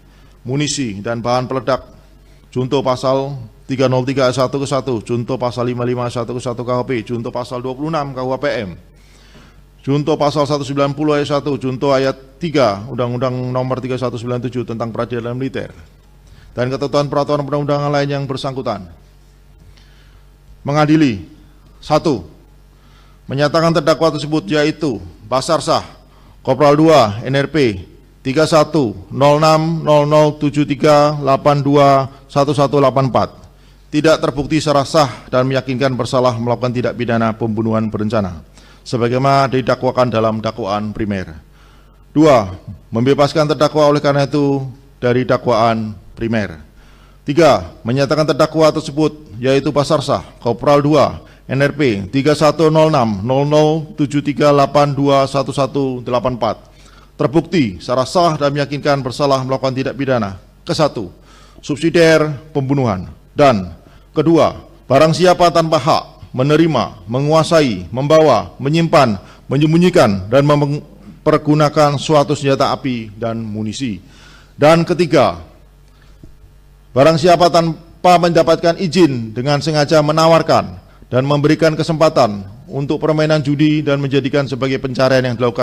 munisi dan bahan peledak, junto pasal 303 ayat 1 ke 1, junto pasal 55 ayat 1 ke 1 KUHP, junto pasal 26 KUHPM, junto pasal 190 ayat 1, junto ayat 3 Undang-Undang Nomor 3197 tentang Peradilan Militer, dan ketentuan peraturan perundang-undangan lain yang bersangkutan. Mengadili: 1. Menyatakan terdakwa tersebut yaitu Basarsah, Kopral 2 NRP 310073821184 tidak terbukti secara sah dan meyakinkan bersalah melakukan tindak pidana pembunuhan berencana sebagaimana didakwakan dalam dakwaan primer. 2. Membebaskan terdakwa oleh karena itu dari dakwaan primer. 3. Menyatakan terdakwa tersebut yaitu Basarsah, Kopral 2 NRP 310073821184 terbukti secara sah dan meyakinkan bersalah melakukan tindak pidana ke-1 subsidiar pembunuhan, dan kedua, barang siapa tanpa hak menerima, menguasai, membawa, menyimpan, menyembunyikan, dan mempergunakan suatu senjata api dan munisi. Dan ketiga, barang siapa tanpa mendapatkan izin dengan sengaja menawarkan dan memberikan kesempatan untuk permainan judi dan menjadikan sebagai pencarian yang dilakukan